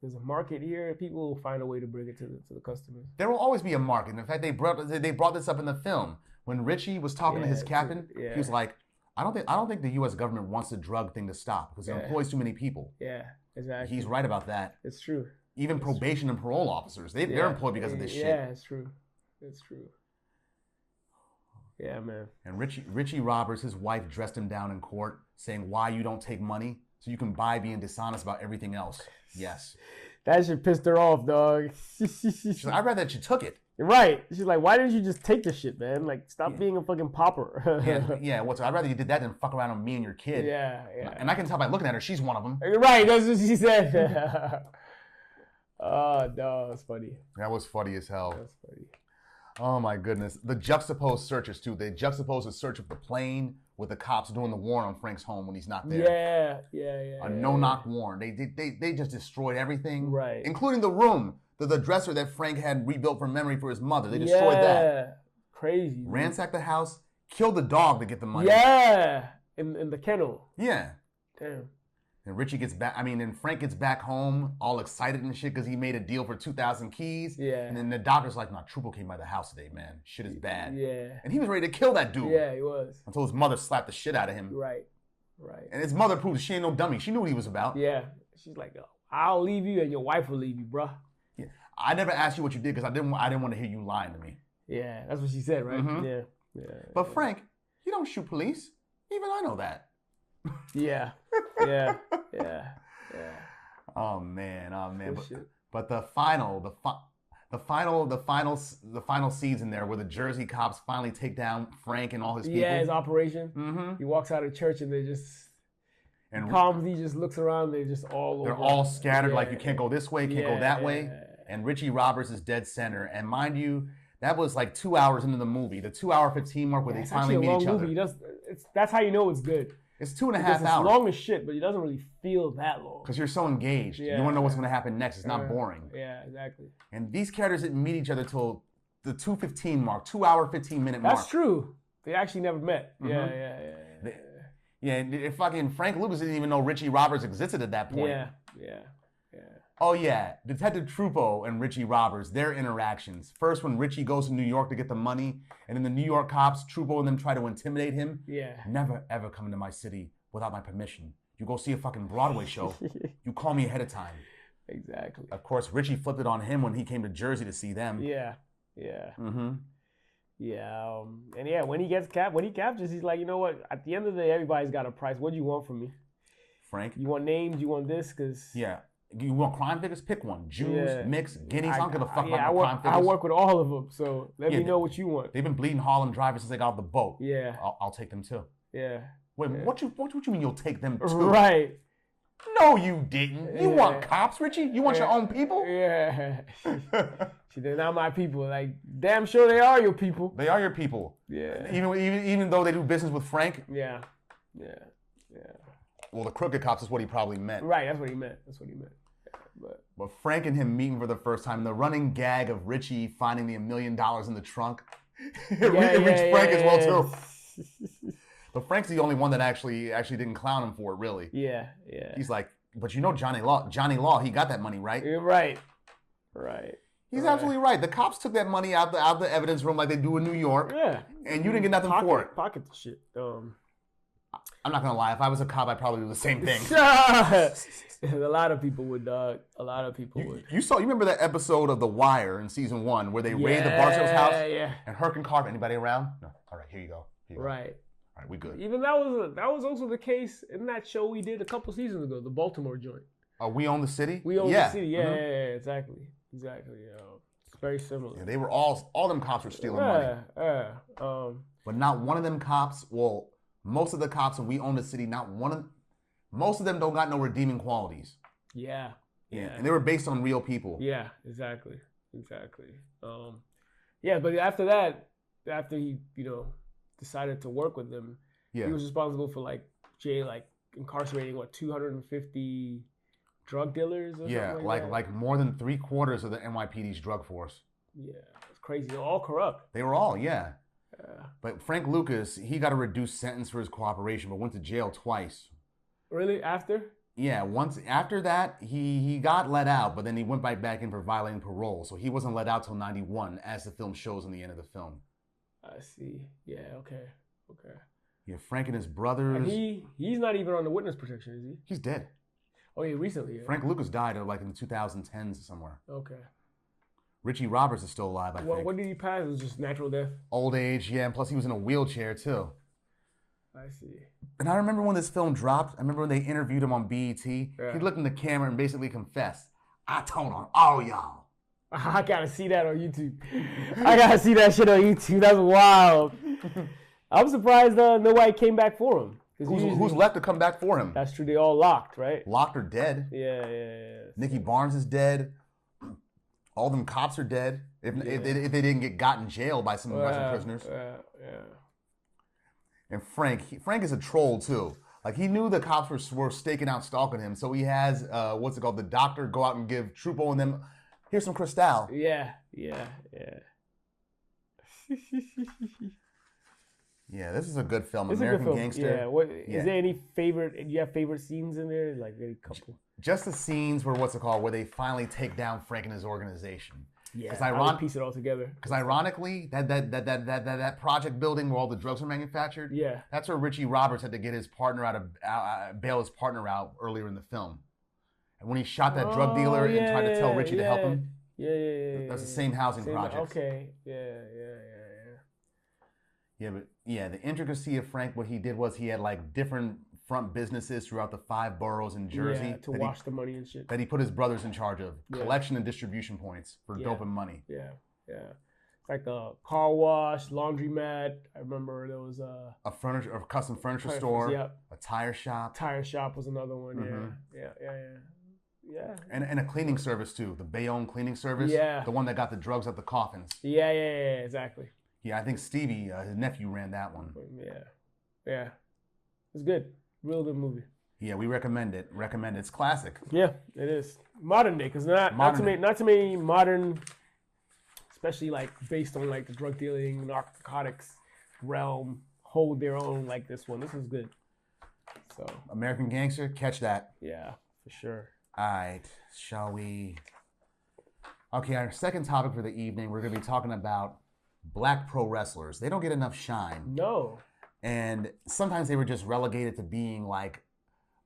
S2: there's a market here, people will find a way to bring it to the customers.
S1: There will always be a market. In fact, they brought this up in the film when Richie was talking to his captain. He was like, I don't think the U.S. government wants the drug thing to stop because it employs too many people.
S2: Yeah, exactly.
S1: He's right about that.
S2: It's true.
S1: Even probation and parole officers, they're employed because of this shit.
S2: Yeah, it's true. It's true. Yeah, man.
S1: And Richie Roberts, his wife, dressed him down in court, saying, "Why you don't take money so you can buy being dishonest about everything else." Yes.
S2: That shit pissed her off, dog.
S1: She's like, I'd rather that you took it.
S2: Right. She's like, why didn't you just take the shit, man? Like, stop being a fucking pauper.
S1: I'd rather you did that than fuck around on me and your kid.
S2: Yeah.
S1: And I can tell by looking at her, she's one of them.
S2: Right, that's what she said. Oh, no, that's funny.
S1: That was funny as hell.
S2: That's funny.
S1: Oh, my goodness. The juxtaposed searches, too. They juxtaposed the search of the plane with the cops doing the warrant on Frank's home when he's not there.
S2: Yeah.
S1: A no-knock warrant. They just destroyed everything.
S2: Right.
S1: Including the room. The dresser that Frank had rebuilt from memory for his mother. They destroyed that.
S2: Crazy.
S1: Ransacked the house. Killed the dog to get the money.
S2: Yeah. In the kennel.
S1: Yeah.
S2: Damn.
S1: And Frank gets back home all excited and shit because he made a deal for 2,000 keys.
S2: Yeah.
S1: And then the doctor's like, "Nah, Trupo came by the house today, man. Shit is bad."
S2: Yeah.
S1: And he was ready to kill that dude.
S2: Yeah, he was.
S1: Until his mother slapped the shit out of him.
S2: Right.
S1: And his mother proved she ain't no dummy. She knew what he was about.
S2: Yeah. She's like, I'll leave you and your wife will leave you, bruh.
S1: Yeah. I never asked you what you did because I didn't want to hear you lying to me.
S2: Yeah, that's what she said, right?
S1: Mm-hmm.
S2: Yeah.
S1: But Frank, you don't shoot police. Even I know that.
S2: Yeah.
S1: Oh man.
S2: Shit.
S1: But the final scenes in there where the Jersey cops finally take down Frank and all his people.
S2: Yeah, his operation.
S1: Mm-hmm.
S2: He walks out of church and they just he just looks around. They're just all over.
S1: They're all scattered. Like you can't go this way, can't go that way. And Richie Roberts is dead center. And mind you, that was like 2 hours into the movie, the 2 hour 15 mark where they finally meet each other.
S2: That's how you know it's good.
S1: It's 2.5 hours.
S2: It's long as shit, but it doesn't really feel that long.
S1: Because you're so engaged. You want to know what's going to happen next. It's not boring.
S2: Yeah, exactly.
S1: And these characters didn't meet each other till the 2:15 mark, 2 hour 15 minute mark.
S2: That's true. They actually never met.
S1: Mm-hmm. Yeah, fucking Frank Lucas didn't even know Richie Roberts existed at that point.
S2: Yeah.
S1: Oh yeah, Detective Trupo and Richie Roberts, their interactions. First when Richie goes to New York to get the money, and then the New York cops, Trupo and them try to intimidate him.
S2: Yeah.
S1: Never ever come into my city without my permission. You go see a fucking Broadway show, you call me ahead of time.
S2: Exactly.
S1: Of course, Richie flipped it on him when he came to Jersey to see them.
S2: Yeah.
S1: Mm-hmm.
S2: Yeah, when he captures, he's like, you know what? At the end of the day, everybody's got a price. What do you want from me?
S1: Frank?
S2: You want names? You want this?
S1: Yeah. You want crime figures? Pick one. Jews, mixed, guineas. I don't give a fuck about crime figures.
S2: I work with all of them, so let me know what you want.
S1: They've been bleeding Harlem drivers since they got off the boat.
S2: Yeah.
S1: I'll take them too.
S2: Yeah.
S1: Wait, what you mean you'll take them too?
S2: Right.
S1: No, you didn't. You want cops, Richie? You want your own people?
S2: Yeah. They're not my people. Like, damn sure they are your people.
S1: They are your people.
S2: Yeah.
S1: Even though they do business with Frank.
S2: Yeah.
S1: Well, the crooked cops is what he probably meant.
S2: Right, that's what he meant.
S1: But Frank and him meeting for the first time, the running gag of Richie finding the $1 million in the trunk, it reached Frank as well too. But Frank's the only one that actually didn't clown him for it, really.
S2: Yeah.
S1: He's like, but you know Johnny Law, he got that money, right?
S2: Right.
S1: He's absolutely right. The cops took that money out the evidence room like they do in New York.
S2: Yeah.
S1: And you didn't get nothing for it.
S2: Pocket the shit.
S1: I'm not gonna lie. If I was a cop, I'd probably do the same thing.
S2: A lot of people would, dog. A lot of people would.
S1: You remember that episode of The Wire in season 1 where they raid the Barstows house?
S2: Yeah.
S1: And Herc and Carp, anybody around? No. All right, here you go.
S2: Right.
S1: All right, we good.
S2: Even that was also the case in that show we did a couple seasons ago, the Baltimore joint.
S1: We Own the City?
S2: We Own the City. Yeah, exactly. It's very similar.
S1: Yeah, they were all them cops were stealing money. But not one of them cops. Well, most of the cops in We Own the City, most of them don't got no redeeming qualities.
S2: Yeah.
S1: And they were based on real people.
S2: Yeah, exactly. But after that, after he, decided to work with them, he was responsible for incarcerating 250 drug dealers or something
S1: like more than 3/4 of the NYPD's drug force.
S2: Yeah, it's crazy. They're all corrupt.
S1: They were all, But Frank Lucas, he got a reduced sentence for his cooperation, but went to jail twice.
S2: Really? After?
S1: Yeah, once after that, he got let out, but then he went back in for violating parole. So he wasn't let out till 91, as the film shows in the end of the film.
S2: I see. Yeah, okay.
S1: Yeah, Frank and his brothers.
S2: And he's not even on the witness protection, is he?
S1: He's dead.
S2: Oh, yeah, recently. Yeah.
S1: Frank Lucas died like in the 2010s somewhere.
S2: Okay.
S1: Richie Roberts is still alive, I think.
S2: What did he pass? It was just natural death?
S1: Old age, yeah, and plus he was in a wheelchair, too.
S2: I see.
S1: And I remember when this film dropped, I remember when they interviewed him on BET, he looked in the camera and basically confessed, I told on all y'all.
S2: I gotta see that on YouTube. I gotta see that shit on YouTube. That's wild. I'm surprised nobody came back for him.
S1: Who's left to come back for him?
S2: That's true. They all locked, right?
S1: Locked or dead.
S2: Yeah.
S1: Nicky Barnes is dead. All them cops are dead. If they didn't get got in jail by some Russian prisoners.
S2: Yeah.
S1: And Frank is a troll too. Like he knew the cops were staking out, stalking him, so he has the doctor go out and give Trupo and them, here's some Cristal.
S2: Yeah.
S1: Yeah, this is a good film.
S2: It's
S1: American
S2: a good film.
S1: Gangster.
S2: Yeah. Is there any favorite? Do you have favorite scenes in there? Like a couple.
S1: Just the scenes where where they finally take down Frank and his organization.
S2: Yeah, I piece it all together.
S1: Because ironically, that project building where all the drugs are manufactured.
S2: Yeah,
S1: that's where Richie Roberts had to get his partner bail his partner out earlier in the film. And when he shot that drug dealer and tried to tell Richie to help him.
S2: Yeah.
S1: That's the same housing project.
S2: Okay. Yeah.
S1: Yeah, but the intricacy of Frank, what he did was he had like different front businesses throughout the 5 boroughs in Jersey.
S2: Yeah, to wash the money and shit.
S1: That he put his brothers in charge of. Collection and distribution points for dope and money.
S2: Yeah. It's like a car wash, laundromat. I remember there was a
S1: custom furniture store.
S2: Yep.
S1: A tire shop.
S2: Tire shop was another one.
S1: Mm-hmm.
S2: Yeah.
S1: And a cleaning service too. The Bayonne cleaning service.
S2: Yeah.
S1: The one that got the drugs out the coffins.
S2: Yeah, exactly.
S1: Yeah, I think Stevie, his nephew, ran that one.
S2: Yeah. It's good. Real good movie.
S1: Yeah, we recommend it. It's classic.
S2: Yeah, it is. Modern day, because not too many modern, especially like based on like the drug dealing, narcotics realm, hold their own like this one. This is good. So
S1: American Gangster, catch that.
S2: Yeah, for sure.
S1: All right, shall we? Okay, our second topic for the evening, we're going to be talking about Black pro wrestlers. They don't get enough shine.
S2: No.
S1: And sometimes they were just relegated to being like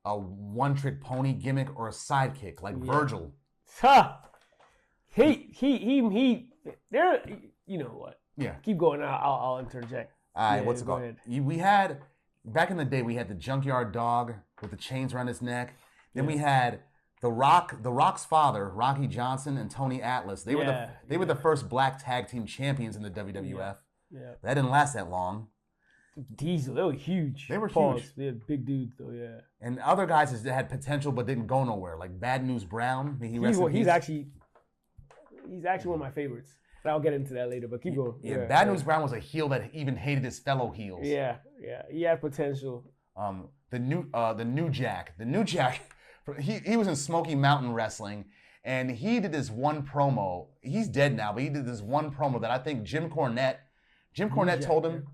S1: a one-trick pony gimmick or a sidekick, like Virgil.
S2: He. There. You know what?
S1: Yeah.
S2: Keep going. I'll interject.
S1: All right. What's it called? We had back in the day. We had the Junkyard Dog with the chains around his neck. Then we had The Rock's father, Rocky Johnson, and Tony Atlas. They were the first black tag team champions in the WWF.
S2: Yeah.
S1: That didn't last that long.
S2: Diesel, they were huge.
S1: They were huge.
S2: They had big dudes, though. Yeah.
S1: And other guys that had potential but didn't go nowhere, like Bad News Brown.
S2: He's actually one of my favorites. But I'll get into that later. But keep going.
S1: Yeah, Bad News Brown was a heel that even hated his fellow heels.
S2: Yeah. He had potential.
S1: The new Jack. He was in Smoky Mountain Wrestling, and he did this one promo. He's dead now, but he did this one promo that I think Jim Cornette told him,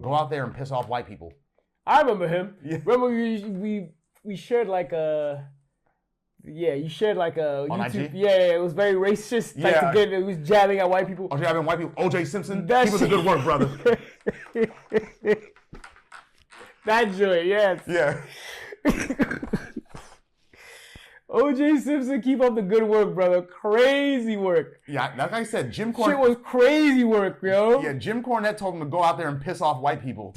S1: go out there and piss off white people.
S2: I remember him. Yeah. Remember we shared like a, you shared like a
S1: on
S2: YouTube.
S1: IG?
S2: Yeah, it was very racist. Like it was jabbing at white people.
S1: Oh, jabbing white people. O.J. Simpson, keep up the good work, brother.
S2: That joint, yes.
S1: Yeah.
S2: O.J. Simpson, keep up the good work, brother. Crazy work.
S1: Yeah, like I said, Jim Cornette.
S2: Shit was crazy work, yo.
S1: Yeah, Jim Cornette told him to go out there and piss off white people.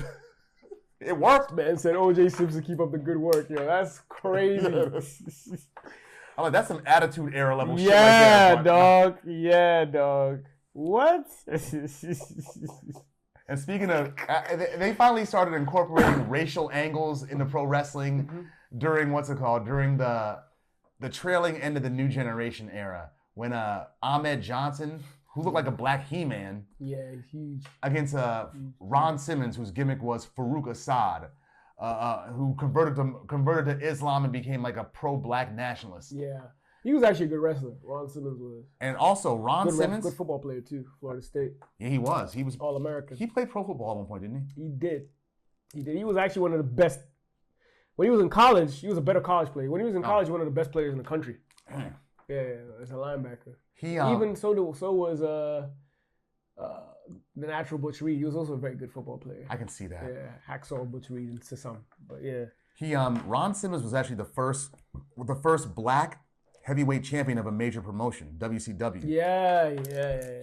S1: It worked.
S2: Man said O.J. Simpson, keep up the good work, yo. That's crazy.
S1: I'm like, that's some attitude era level shit
S2: right
S1: there.
S2: Dog. Yeah, dog. What?
S1: And speaking of, they finally started incorporating racial angles into pro wrestling during the trailing end of the New Generation era, when Ahmed Johnson, who looked like a black He-Man,
S2: huge,
S1: against Ron Simmons, whose gimmick was Farouk Assad, who converted to Islam and became like a pro-black nationalist.
S2: Yeah, he was actually a good wrestler. Ron Simmons was.
S1: And also Simmons,
S2: good football player too, Florida State.
S1: Yeah, he was. He was
S2: All-American.
S1: He played pro football at one point, didn't he?
S2: He did. He was actually one of the best. When he was in college, he was a better college player. When he was in college, one of the best players in the country. Yeah, as a linebacker. Even so was the natural Butch Reed. He was also a very good football player.
S1: I can see that.
S2: Yeah, Hacksaw Butch Reed to some, but yeah.
S1: Ron Simmons was actually the first black heavyweight champion of a major promotion, WCW.
S2: Yeah.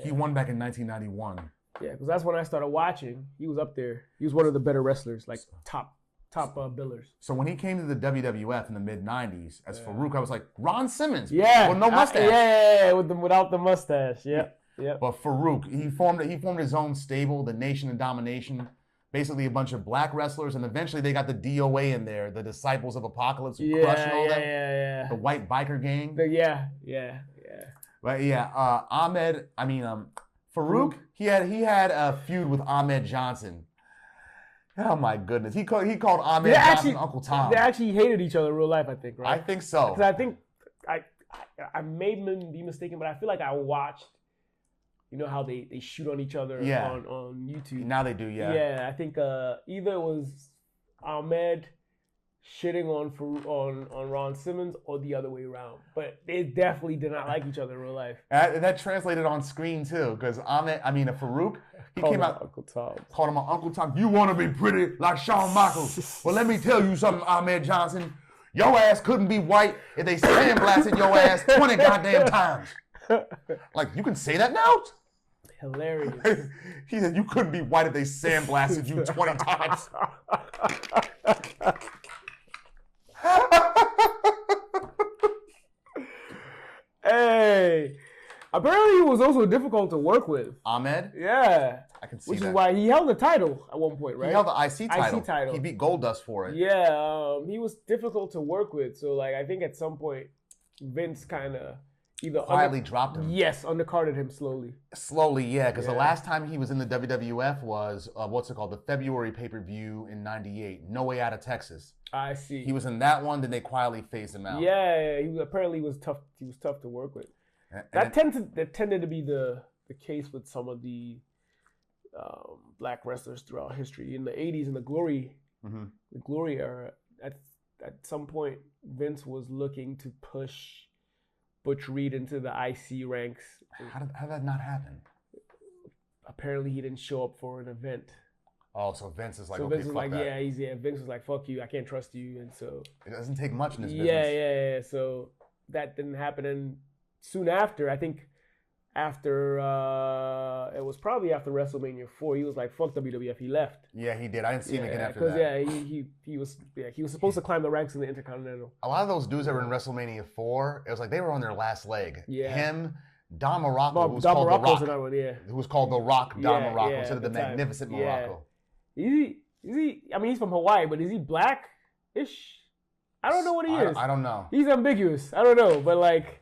S1: He won back in 1991.
S2: Yeah, because that's when I started watching. He was up there. He was one of the better wrestlers, like top billers.
S1: So when he came to the WWF in the mid '90s as Farouk, I was like, Ron Simmons.
S2: Yeah,
S1: with no mustache.
S2: Without the mustache. Yeah.
S1: But Farouk, he formed his own stable, the Nation of Domination. Basically, a bunch of black wrestlers, and eventually they got the DOA in there, the Disciples of Apocalypse, who crushed all them.
S2: Yeah.
S1: The White Biker Gang.
S2: Yeah.
S1: But Farouk, he had a feud with Ahmed Johnson. Oh my goodness, he called Ahmed Johnson Uncle Tom.
S2: They actually hated each other in real life, I think, right?
S1: I think so.
S2: Because I think I may be mistaken, but I feel like I watched. You know how they shoot on each other on YouTube.
S1: Now they do, yeah.
S2: Yeah, I think either it was Ahmed shitting on Ron Simmons or the other way around. But they definitely did not like each other in real life.
S1: And that translated on screen too, because Farouk, he came out
S2: Uncle Tom.
S1: Called him Uncle Tom. You want to be pretty like Shawn Michaels? Well, let me tell you something, Ahmed Johnson. Your ass couldn't be white if they sandblasted your ass 20 goddamn times. Like, you can say that now?
S2: Hilarious.
S1: He said you couldn't be white if they sandblasted you 20 times.
S2: Hey, apparently he was also difficult to work with.
S1: Ahmed?
S2: Yeah.
S1: I can see
S2: Which
S1: that.
S2: is why he held the title at one point, right?
S1: He held the IC title.
S2: IC title.
S1: He beat Goldust for it.
S2: Yeah, he was difficult to work with. So, like, I think at some point, Vince kind of either
S1: quietly dropped him.
S2: Yes, undercarded him slowly.
S1: Slowly, yeah, because the last time he was in the WWF was, the February pay-per-view in '98, No Way Out of Texas.
S2: I see.
S1: He was in that one, then they quietly phased him out.
S2: Yeah, he apparently was tough. He was tough to work with. That tended to be the case with some of the black wrestlers throughout history. In the '80s, in the glory era, at some point, Vince was looking to push Butch Reed into the IC ranks.
S1: How did that not happen?
S2: Apparently, he didn't show up for an event.
S1: Oh, so Vince is like,
S2: so
S1: okay,
S2: Vince was
S1: fuck
S2: like,
S1: that.
S2: Vince was like, fuck you, I can't trust you, and so
S1: it doesn't take much in this business.
S2: Yeah. So that didn't happen, and soon after, I think it was probably after WrestleMania 4, he was like, fuck WWF, he left.
S1: Yeah, he did. I didn't see him again after that.
S2: Because he was supposed to climb the ranks in the Intercontinental.
S1: A lot of those dudes that were in WrestleMania 4, it was like they were on their last leg.
S2: Yeah.
S1: Him, Don Morocco, who was
S2: Don
S1: called
S2: Morocco's
S1: The Rock.
S2: another one, yeah.
S1: Who was called The Rock, Don Morocco,
S2: yeah,
S1: instead of the Magnificent Morocco.
S2: Is he? I mean, he's from Hawaii, but is he black-ish? I don't know what he is.
S1: I don't know.
S2: He's ambiguous. I don't know, but like,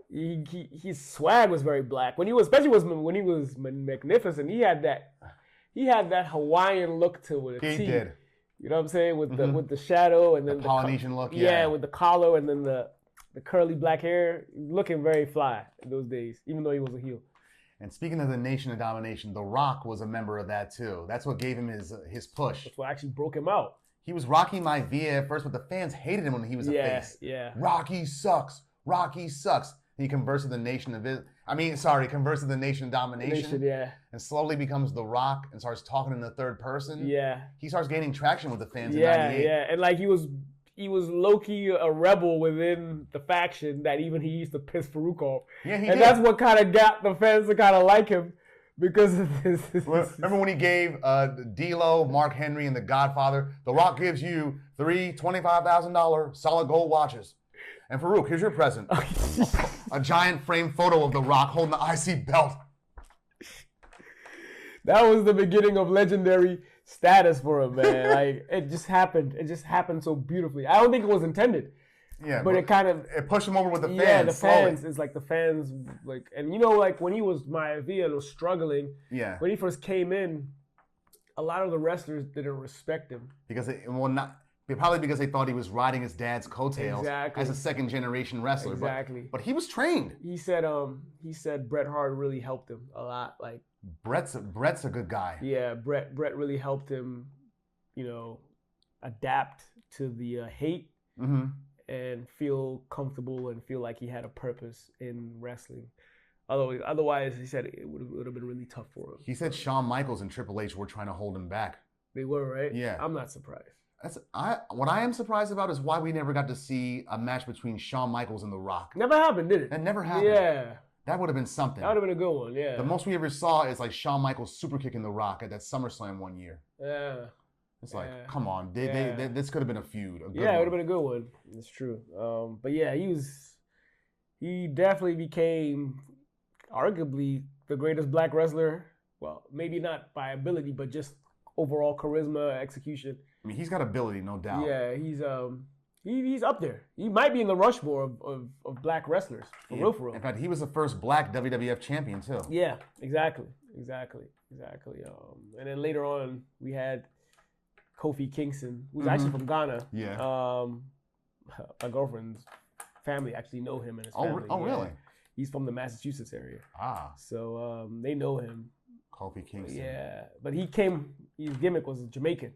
S2: his swag was very black. Especially when he was magnificent, he had that Hawaiian look to it.
S1: He did.
S2: You know what I'm saying? With the shadow and then
S1: the Polynesian look.
S2: Yeah, with the collar and then the curly black hair, looking very fly in those days, even though he was a heel.
S1: And speaking of the Nation of Domination, The Rock was a member of that too. That's what gave him his push.
S2: That's what actually broke him out.
S1: He was Rocky Maivia at first, but the fans hated him when he was a face.
S2: Yeah.
S1: Rocky sucks. Rocky sucks. He converts to the Nation of converts to the Nation of Domination. And slowly becomes The Rock and starts talking in the third person.
S2: Yeah.
S1: He starts gaining traction with the fans in '98.
S2: Yeah. And like he was low-key a rebel within the faction that even he used to piss Farouk off.
S1: Yeah, he
S2: did.
S1: And
S2: that's what kind of got the fans to kind of like him because of this.
S1: Remember when he gave D-Lo, Mark Henry, and The Godfather, The Rock gives you 3 $25,000 solid gold watches. And Farouk, here's your present. A giant framed photo of The Rock holding the IC belt. That
S2: was the beginning of legendary status for him, man. Like, it just happened. It just happened so beautifully. I don't think it was intended.
S1: Yeah,
S2: but
S1: it pushed him over with the fans.
S2: Yeah, the fans. It's like the fans, like, and like when he was Maivia and was struggling.
S1: Yeah.
S2: When he first came in, a lot of the wrestlers didn't respect him
S1: probably because they thought he was riding his dad's coattails as a second generation wrestler.
S2: Exactly.
S1: But he was trained.
S2: He said Bret Hart really helped him a lot. Like,
S1: Bret's a good guy.
S2: Yeah, Bret really helped him, adapt to the hate and feel comfortable and feel like he had a purpose in wrestling. Otherwise, he said it would have been really tough for him.
S1: He said Shawn Michaels and Triple H were trying to hold him back.
S2: They were, right?
S1: Yeah.
S2: I'm not surprised.
S1: What I am surprised about is why we never got to see a match between Shawn Michaels and The Rock.
S2: Never happened, did it?
S1: That never happened.
S2: Yeah.
S1: That would have been something.
S2: That would have been a good one, yeah.
S1: The most we ever saw is like Shawn Michaels super kicking The Rock at that SummerSlam one year.
S2: Yeah.
S1: It's like, come on. This could have been a feud.
S2: It would have been a good one. It's true. But yeah, he definitely became arguably the greatest black wrestler. Well, maybe not by ability, but just overall charisma, execution.
S1: I mean, he's got ability, no doubt.
S2: Yeah, he's up there. He might be in the Rushmore of black wrestlers, for real.
S1: In fact, he was the first black WWF champion, too.
S2: Yeah, exactly. And then later on, we had Kofi Kingston, who's actually from Ghana.
S1: Yeah.
S2: My girlfriend's family actually know him and his family.
S1: Oh, really?
S2: He's from the Massachusetts area.
S1: Ah.
S2: So they know him.
S1: Kofi Kingston.
S2: Yeah, but his gimmick was Jamaican.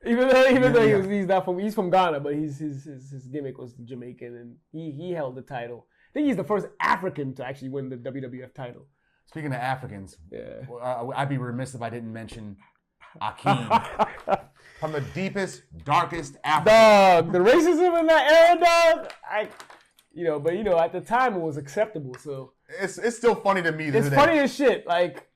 S2: Even though he's not from, he's from Ghana, but his gimmick was Jamaican, and he held the title. I think he's the first African to actually win the WWF title.
S1: Speaking of Africans, I'd be remiss if I didn't mention Akeem. From the deepest, darkest Africa.
S2: Dog, the racism in that era, dog. At the time it was acceptable. So
S1: it's still funny to me.
S2: It's funny as shit. Like,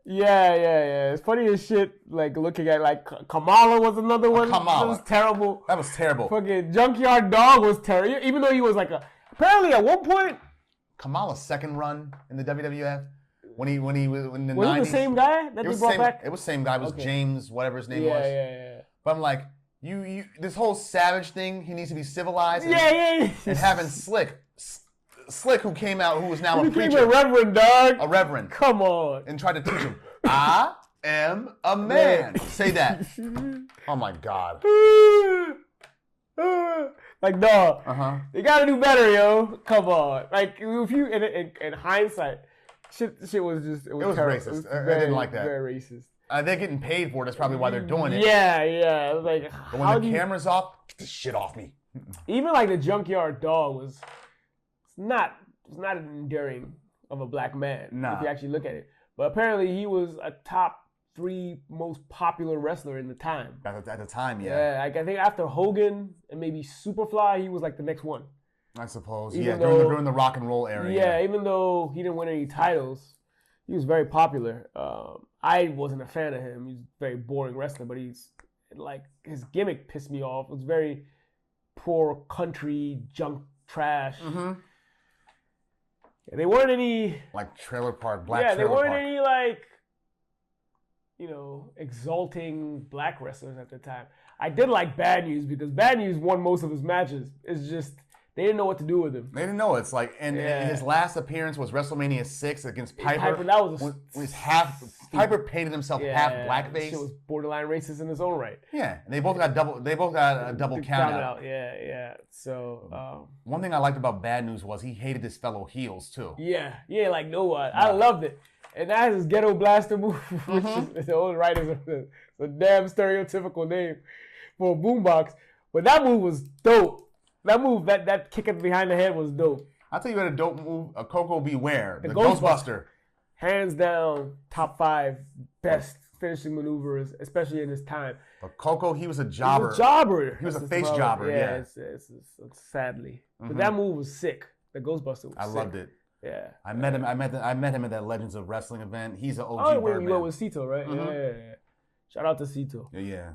S2: yeah. It's funny as shit. Like looking at Kamala was another one.
S1: Kamala.
S2: That was terrible.
S1: That was terrible.
S2: Fucking Junkyard Dog was terrible. Even though he was apparently at one point.
S1: Kamala's second run in the WWF. When he was in the 90s.
S2: Was it the same guy that they brought back?
S1: It was the same guy. It was James, whatever his name was.
S2: Yeah.
S1: But I'm like, you this whole savage thing, he needs to be civilized.
S2: Yeah.
S1: And having Slick, who came out, who was now a preacher.
S2: He became a reverend, dog.
S1: A reverend.
S2: Come on.
S1: And tried to teach him, I am a man. Yeah. Say that. Oh my God.
S2: No. You gotta do better, yo. Come on. Like, if you, in hindsight, shit was just, it was
S1: racist. I didn't like that.
S2: Very racist.
S1: They're getting paid for it. That's probably why they're doing it.
S2: Yeah. It was like,
S1: but when the camera's off, get the shit off me.
S2: Even the Junkyard Dog was not endearing of a black man.
S1: Nah.
S2: If you actually look at it. But apparently he was a top 3 most popular wrestler in the time.
S1: At the time, yeah.
S2: I think after Hogan and maybe Superfly, he was the next one.
S1: I suppose.
S2: Even
S1: during the rock and roll era.
S2: Yeah, even though he didn't win any titles, he was very popular. I wasn't a fan of him. He's a very boring wrestler, but his gimmick pissed me off. It was very poor country junk trash.
S1: Mm-hmm.
S2: Yeah, they weren't any
S1: Trailer Park, Black Trailer Park.
S2: Yeah, they weren't any exalting black wrestlers at the time. I did like Bad News because Bad News won most of his matches. It's just they didn't know what to do with him.
S1: They didn't know. It's and his last appearance was WrestleMania 6 against Piper.
S2: That was
S1: Piper painted himself half blackface.
S2: Shit was borderline racist in his own right.
S1: Yeah, and they both got a double count out.
S2: Yeah. So
S1: one thing I liked about Bad News was he hated his fellow heels too.
S2: Yeah, no one. I loved it. And that is his Ghetto Blaster move, which is the old writers. It's a damn stereotypical name for a boombox. But that move was dope. That move, that kick behind the head was dope.
S1: I'll tell you what a dope move, a Coco Beware, the Ghostbuster.
S2: Hands down, top 5 best finishing maneuvers, especially in his time.
S1: But Coco, he was a jobber.
S2: He was
S1: a face jobber, yeah.
S2: It's sadly. But that move was sick. The Ghostbuster was sick.
S1: I loved it.
S2: Yeah.
S1: I met him at that Legends of Wrestling event. He's an OG
S2: Birdman.
S1: Birdman.
S2: You go with Cito, right?
S1: Mm-hmm.
S2: Yeah. Shout out to Cito.
S1: Yeah.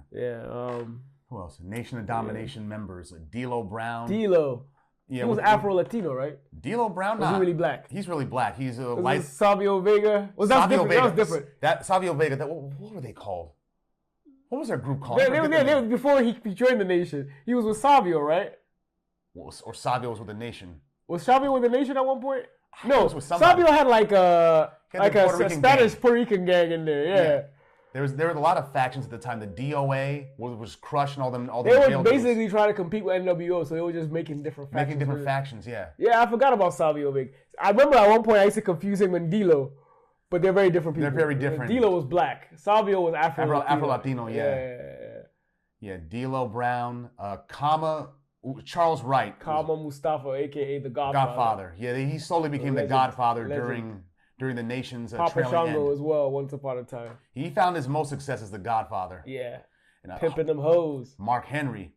S2: Who
S1: else? Nation of Domination members. D'Lo Brown.
S2: Yeah, he was Afro-Latino, right?
S1: D'Lo Brown,
S2: Was he really black?
S1: He's really black. He's a
S2: light. Savio Vega? That was different.
S1: That Savio Vega, what were they called? What was their group called?
S2: They were before he joined the Nation. He was with Savio, right?
S1: Or Savio was with the Nation.
S2: Was Savio with the Nation at one point? No, Savio had a Spanish Puerto Rican gang in there, yeah.
S1: There were a lot of factions at the time. The DOA was crushing all them.
S2: They were basically trying to compete with NWO, so they were just making different factions.
S1: Yeah.
S2: Yeah, I forgot about Savio Vega. I remember at one point I used to confuse him and D'Lo, but they're very different people.
S1: They're very different.
S2: D'Lo was black. Savio was
S1: Afro-Latino, yeah. D'Lo Brown, Charles Wright.
S2: Kama Mustafa, a.k.a. the Godfather.
S1: Yeah, he slowly became the Godfather during during the nation's
S2: Papa
S1: trailing
S2: Shango
S1: end.
S2: as well, once upon a time.
S1: He found his most success as The Godfather.
S2: Yeah.
S1: And,
S2: Pimping them hoes.
S1: Mark Henry.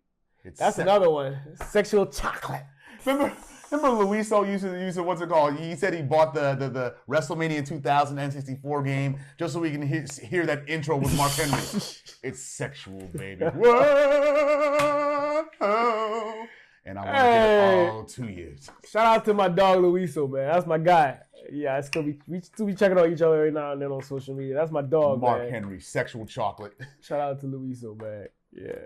S2: That's another one. Sexual chocolate.
S1: Remember Luiso used to what's it called? He said he bought the WrestleMania 2000 N64 game just so we can hear that intro with Mark Henry. It's sexual, baby. Whoa! And I want to give it all to you.
S2: Shout out to my dog Luiso, man. That's my guy. Yeah, we still be checking on each other every now and then on social media. That's my dog,
S1: Mark
S2: man.
S1: Henry, sexual chocolate.
S2: Shout out to Luiso, man. Yeah.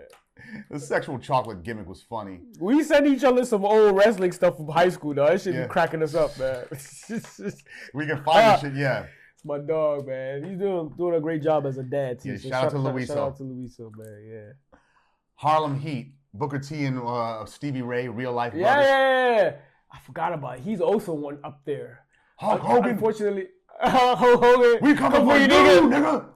S1: The sexual chocolate gimmick was funny.
S2: We send each other some old wrestling stuff from high school, though. That shit be cracking us up, man.
S1: We can find this shit, yeah.
S2: It's my dog, man. He's doing a great job as a dad, too.
S1: Yeah,
S2: so
S1: shout out to Luiso.
S2: Shout out to Luiso, man, yeah.
S1: Harlem Heat, Booker T and Stevie Ray, real life brothers.
S2: Yeah. I forgot about it. He's also one up there.
S1: Hulk Hogan.
S2: Unfortunately, Hulk Hogan.
S1: We coming for you, nigga.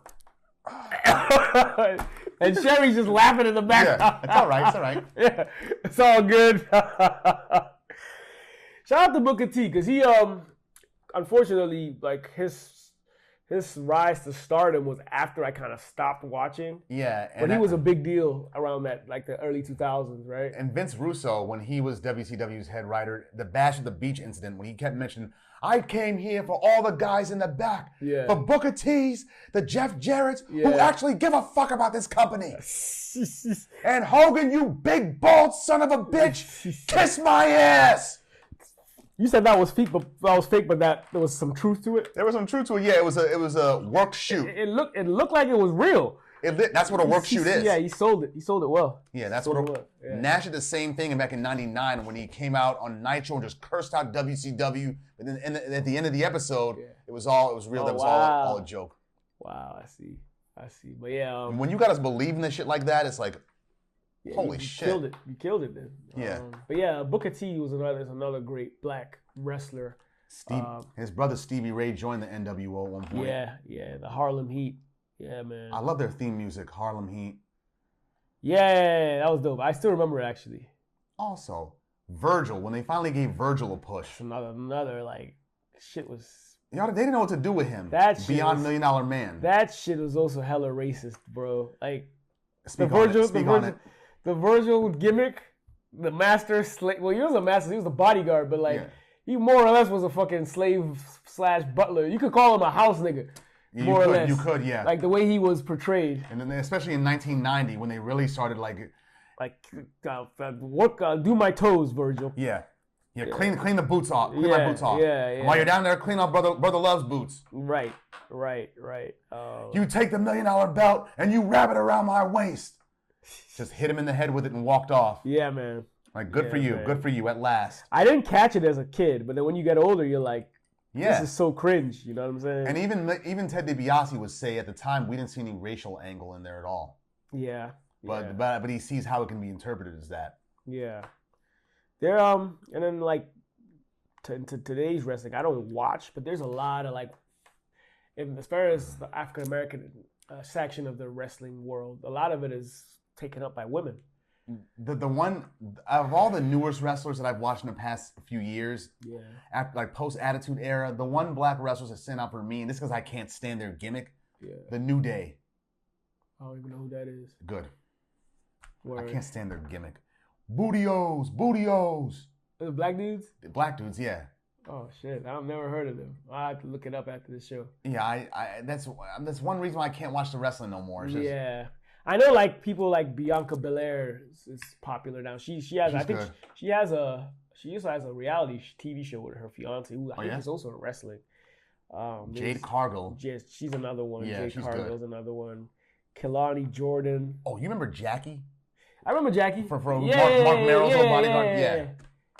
S2: And Sherry's just laughing in the back.
S1: Yeah, it's all right. It's all right.
S2: Yeah, it's all good. Shout out to Booker T, because he, unfortunately, like his rise to stardom was after I kind of stopped watching.
S1: Yeah,
S2: but he was a big deal around that, like the early 2000s, right?
S1: And Vince Russo, when he was WCW's head writer, the Bash at the Beach incident, when he kept mentioning, I came here for all the guys in the back.
S2: Yeah.
S1: For Booker T's, the Jeff Jarrett's, who actually give a fuck about this company. And Hogan, you big bald son of a bitch, kiss my ass.
S2: You said that was fake, but there was some truth to it.
S1: There was some truth to it. Yeah, it was a work shoot.
S2: It looked like it was real.
S1: That's what a work shoot is.
S2: Yeah, he sold it. He sold it well.
S1: Yeah, that's what Nash did the same thing back in '99 when he came out on Nitro and just cursed out WCW. But then at the end of the episode, it was real. That was all a joke.
S2: Wow, I see. But yeah,
S1: when you got us believing this shit like that, it's like, holy shit.
S2: You killed it then.
S1: Yeah.
S2: But yeah, Booker T was another great black wrestler.
S1: His brother Stevie Ray joined the NWO at one point.
S2: Yeah, the Harlem Heat. Yeah, man.
S1: I love their theme music, Harlem Heat.
S2: Yeah, that was dope. I still remember it, actually.
S1: Also, Virgil, when they finally gave Virgil a push.
S2: Another like, shit was...
S1: They didn't know what to do with him. Beyond $1 Million Man.
S2: That shit was also hella racist, bro. Like,
S1: the
S2: Virgil gimmick, the master slave... Well, he was a master, he was a bodyguard, but like, he more or less was a fucking slave/butler. You could call him a house nigga.
S1: Yeah,
S2: more or less.
S1: You could, yeah.
S2: Like the way he was portrayed.
S1: And then especially in 1990 when they really started
S2: do my toes, Virgil.
S1: Yeah. Clean the boots off. Clean my boots off.
S2: Yeah.
S1: While you're down there, clean off Brother Love's boots.
S2: Right.
S1: You take the $1 million belt and you wrap it around my waist. Just hit him in the head with it and walked off.
S2: Yeah, man.
S1: Like, good for you. Man. Good for you at last.
S2: I didn't catch it as a kid, but then when you get older, you're like, this is so cringe, you know what I'm saying?
S1: And even Ted DiBiase would say at the time we didn't see any racial angle in there at all.
S2: Yeah.
S1: But he sees how it can be interpreted as that.
S2: Yeah. There and then like to today's wrestling, I don't watch, but there's a lot of like, as far as the African American section of the wrestling world, a lot of it is taken up by women.
S1: The one of all the newest wrestlers that I've watched in the past few years, after like post Attitude Era, the one black wrestlers that stand out for me, and this is because I can't stand their gimmick, the New Day.
S2: I don't even know who that is.
S1: Good.
S2: Word.
S1: I can't stand their gimmick. Bootios.
S2: The black dudes?
S1: The black dudes, yeah.
S2: Oh shit! I've never heard of them. I have to look it up after the show.
S1: Yeah, that's one reason why I can't watch the wrestling no more. It's just,
S2: I know like people like Bianca Belair is popular now. She has she also has a reality TV show with her fiance who I think is also in wrestling.
S1: Jade Cargill.
S2: She's another one.
S1: Yeah,
S2: Jade Cargill's another one. Kelani Jordan.
S1: Oh, you remember Jackie?
S2: I remember Jackie.
S1: From Mark Merrill's old bodyguard. Yeah.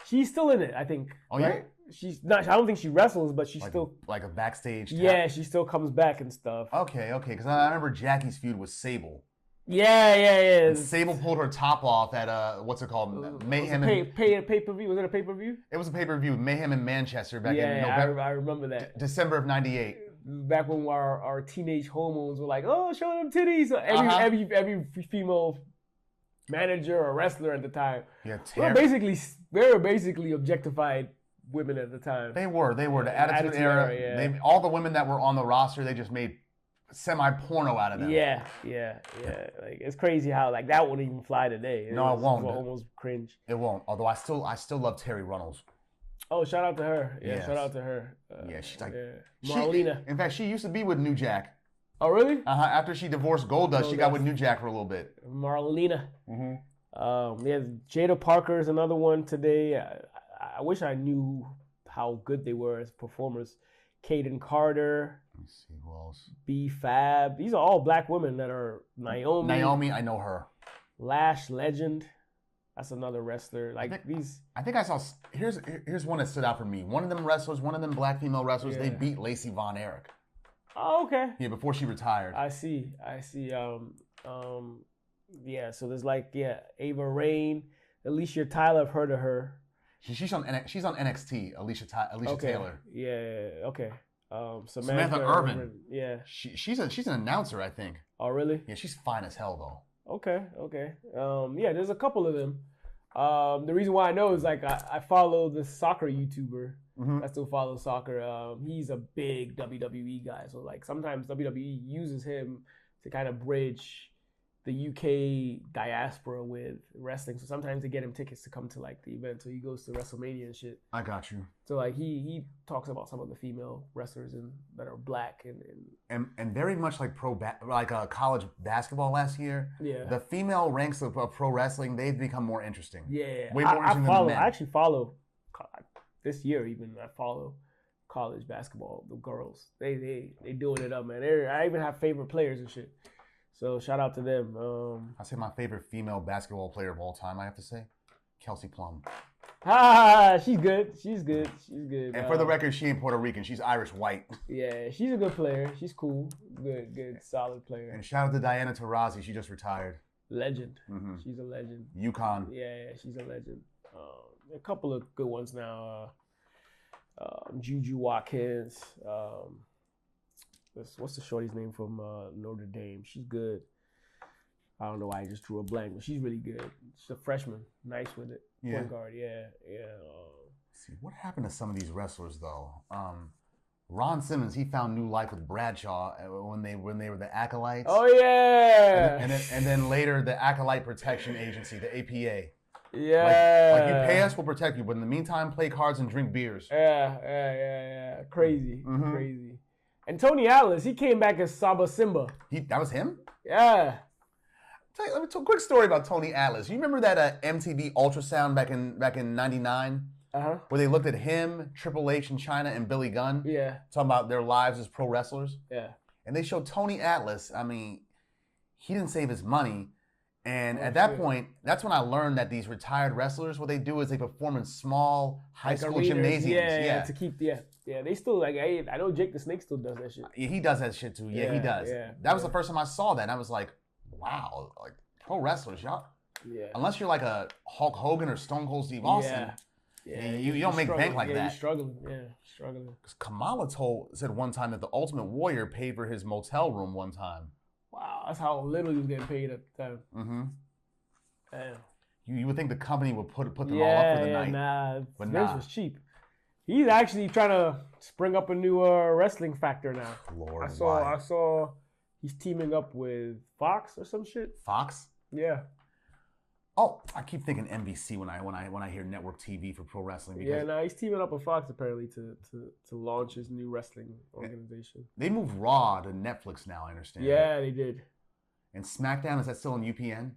S2: She's still in it, I think.
S1: Oh yeah.
S2: Right? She's not. I don't think she wrestles, but she's still
S1: like a backstage.
S2: Yeah, she still comes back and stuff.
S1: Okay. Because I remember Jackie's feud with Sable.
S2: Yeah.
S1: And Sable pulled her top off at what's it called? Mayhem.
S2: Pay-per-view. Was it a pay-per-view?
S1: It was a pay-per-view. Mayhem in Manchester back in November.
S2: I remember that.
S1: December of '98.
S2: Back when our teenage hormones were like, oh, show them titties. Every female manager or wrestler at the time.
S1: Yeah,
S2: they were basically objectified women at the time.
S3: They were the Attitude Era.
S2: Yeah.
S3: All the women that were on the roster, they just made semi-porno out of them.
S2: Yeah. Like it's crazy how like that wouldn't even fly today.
S3: No, it won't.
S2: Almost cringe.
S3: It won't. Although I still love Terry Runnels.
S2: Oh, shout out to her. Yeah, yes. Shout out to her.
S3: She's like
S2: Marlena.
S3: In fact, she used to be with New Jack.
S2: Oh, really?
S3: After she divorced Goldust, she got with New Jack for a little bit.
S2: Marlena.
S3: Mm-hmm.
S2: Jada Parker is another one today. I wish I knew how good they were as performers. Kaden Carter.
S3: Let me see who else.
S2: B Fab. These are all black women that are Naomi.
S3: Naomi, I know her.
S2: Lash Legend. That's another wrestler.
S3: I think I saw. Here's one that stood out for me. One of them black female wrestlers. They beat Lacey Von Erich.
S2: Oh, okay.
S3: Yeah, before she retired.
S2: I see. So there's Ava Rain, Alicia Tyler. I've heard of her.
S3: She's on NXT. Alicia Taylor.
S2: Yeah. Okay.
S3: Samantha Irvin.
S2: Yeah.
S3: She's an announcer, I think.
S2: Oh, really?
S3: Yeah, she's fine as hell though.
S2: Okay. There's a couple of them. The reason why I know is like I follow this soccer YouTuber. I still follow soccer. He's a big WWE guy, so like sometimes WWE uses him to kind of bridge the UK diaspora with wrestling. So sometimes they get him tickets to come to like the event. So he goes to WrestleMania and shit.
S3: I got you.
S2: So like he talks about some of the female wrestlers that are black
S3: and very much like college basketball last year.
S2: Yeah.
S3: The female ranks of pro wrestling, they've become more interesting.
S2: Yeah.
S3: Way more interesting than the men.
S2: I actually follow this year even. I follow college basketball. The girls, they doing it up, man. I even have favorite players and shit. So shout out to them.
S3: I say my favorite female basketball player of all time, I have to say, Kelsey Plum.
S2: She's good.
S3: And for the record, she ain't Puerto Rican. She's Irish white.
S2: Yeah, she's a good player. She's cool. Good, solid player.
S3: And shout out to Diana Taurasi. She just retired.
S2: Legend. She's a legend.
S3: UConn.
S2: Yeah, she's a legend. A couple of good ones now. Juju Watkins. What's the shorty's name from Notre Dame? She's good. I don't know why I just drew a blank, but she's really good. She's a freshman. Nice with it.
S3: Yeah.
S2: Point guard, yeah.
S3: See, what happened to some of these wrestlers, though? Ron Simmons, he found new life with Bradshaw when they were the Acolytes.
S2: Oh, yeah!
S3: And then later, the Acolyte Protection Agency, the APA.
S2: Yeah.
S3: Like you pay us, we'll protect you, but in the meantime, play cards and drink beers.
S2: Yeah. Crazy. Crazy. And Tony Atlas, he came back as Saba Simba.
S3: That was him?
S2: Yeah.
S3: Let me tell a quick story about Tony Atlas. You remember that MTV Ultrasound back in '99? Where they looked at him, Triple H in China, and Billy Gunn?
S2: Yeah.
S3: Talking about their lives as pro wrestlers?
S2: Yeah.
S3: And they showed Tony Atlas. I mean, he didn't save his money. And at that point, that's when I learned that these retired wrestlers, what they do is they perform in small high school gymnasiums.
S2: Yeah, to keep, they still, like, I know Jake the Snake still does that shit.
S3: Yeah, he does that shit too. Yeah, he does. Yeah, that was the first time I saw that. And I was like, wow, like, pro wrestlers, y'all. Yeah. Unless you're like a Hulk Hogan or Stone Cold Steve Austin. Yeah. You don't make bank like that.
S2: You're struggling. Yeah, struggling.
S3: Because Kamala said one time that the Ultimate Warrior paid for his motel room one time.
S2: Wow, that's how little he was getting paid at the time.
S3: Damn. You would think the company would put them all up for the night.
S2: Nah. But Vince was cheap. He's actually trying to spring up a new wrestling factor now.
S3: Lord,
S2: I saw he's teaming up with Fox or some shit.
S3: Fox?
S2: Yeah.
S3: Oh, I keep thinking NBC when I hear network TV for pro wrestling.
S2: He's teaming up with Fox apparently to launch his new wrestling organization.
S3: They moved Raw to Netflix now, I understand.
S2: Yeah, they did.
S3: And SmackDown, is that still on UPN?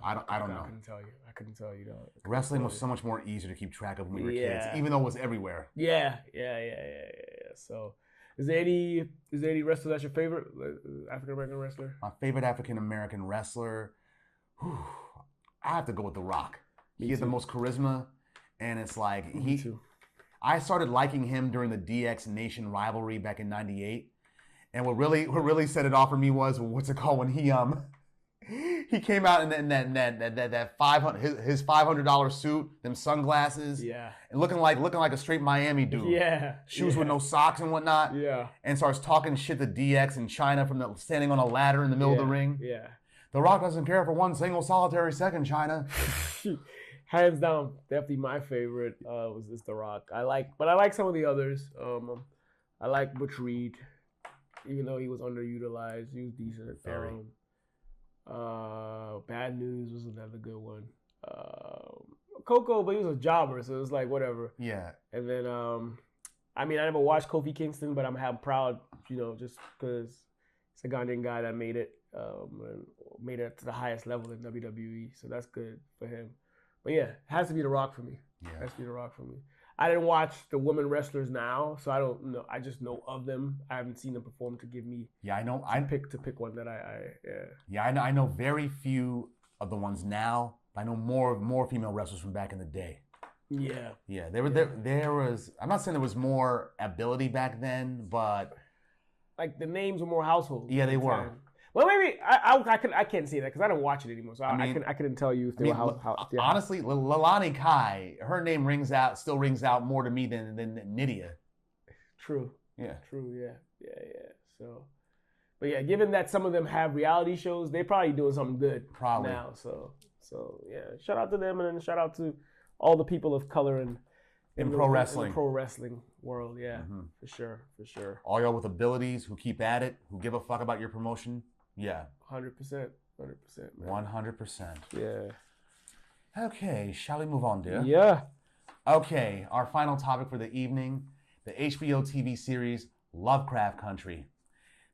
S3: I don't know.
S2: I couldn't tell you.
S3: Wrestling was so much more easier to keep track of when we were kids, even though it was everywhere.
S2: Yeah. So, is there any wrestler that's your favorite African American wrestler?
S3: My favorite African American wrestler, I have to go with The Rock. He has the most charisma, and it's like I started liking him during the DX Nation rivalry back in '98, and what really set it off for me was when he came out in that his $500 suit, them sunglasses, and looking like a straight Miami dude, shoes with no socks and whatnot, and starts talking shit to DX in China from standing on a ladder in the middle of the ring. The Rock doesn't care for one single solitary second, China.
S2: hands down, definitely my favorite is The Rock. I like some of the others. I like Butch Reed, even though he was underutilized. He was decent.
S3: Very.
S2: Bad News was another good one. Coco, but he was a jobber, so it was like whatever.
S3: Yeah.
S2: And then I never watched Kofi Kingston, but I'm proud, just because it's a Ghanaian guy that made it, and made it to the highest level in WWE. So that's good for him. But yeah, it has to be The Rock for me.
S3: Yeah.
S2: It has to be The Rock for me. I didn't watch the women wrestlers now, so I don't know. I just know of them. I haven't seen them perform to give me.
S3: Yeah, I know.
S2: To pick one that
S3: Yeah, I know very few of the ones now. I know more female wrestlers from back in the day.
S2: Yeah.
S3: Yeah, there was. I'm not saying there was more ability back then, but
S2: like the names were more household.
S3: Yeah, they were.
S2: Well, maybe I can't say that because I don't watch it anymore, so I couldn't tell you if they were how.
S3: Honestly, Lalani Kai, her name still rings out more to me than Nydia.
S2: True.
S3: Yeah.
S2: True. Yeah. So, but yeah, given that some of them have reality shows, they're probably doing something good now. So yeah, shout out to them, and then shout out to all the people of color in
S3: pro wrestling.
S2: In the pro wrestling world. Yeah, for sure.
S3: All y'all with abilities who keep at it, who give a fuck about your promotion. Yeah.
S2: 100%.
S3: 100%.
S2: Yeah.
S3: Okay, shall we move on, dear?
S2: Yeah.
S3: Okay, our final topic for the evening, the HBO TV series Lovecraft Country.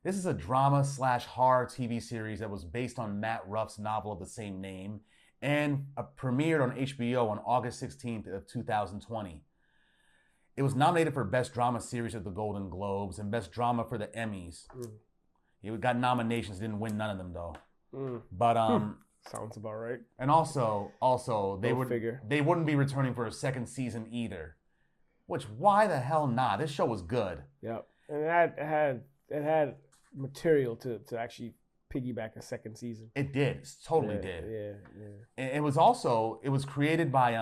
S3: This is a drama/horror TV series that was based on Matt Ruff's novel of the same name and premiered on HBO on August 16th of 2020. It was nominated for Best Drama Series at the Golden Globes and Best Drama for the Emmys. It got nominations, didn't win none of them though. But
S2: sounds about right.
S3: And also they wouldn't be returning for a second season either. Which why the hell not? This show was good.
S2: Yep. And it had material to actually piggyback a second season.
S3: It did. It totally did.
S2: Yeah.
S3: It was created by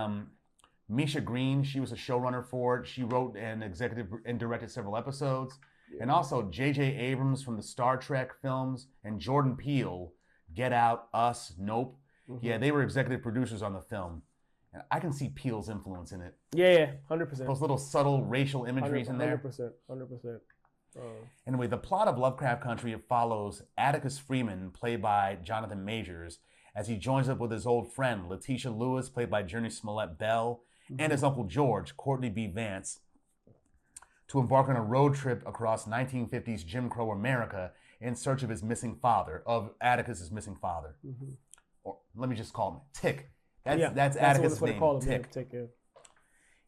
S3: Misha Green. She was a showrunner for it. She wrote and directed several episodes. Yeah. And also J.J. Abrams from the Star Trek films and Jordan Peele, Get Out, Us, Nope. Yeah, they were executive producers on the film. And I can see Peele's influence in it.
S2: Yeah, 100%.
S3: Those little subtle racial imageries in there.
S2: 100%.
S3: Anyway, the plot of Lovecraft Country follows Atticus Freeman, played by Jonathan Majors, as he joins up with his old friend, Letitia Lewis, played by Jurnee Smollett-Bell, and his Uncle George, Courtney B. Vance, to embark on a road trip across 1950s Jim Crow America in search of his missing father, of Atticus's missing father. Or let me just call him Tick. That's Atticus' name, Tick.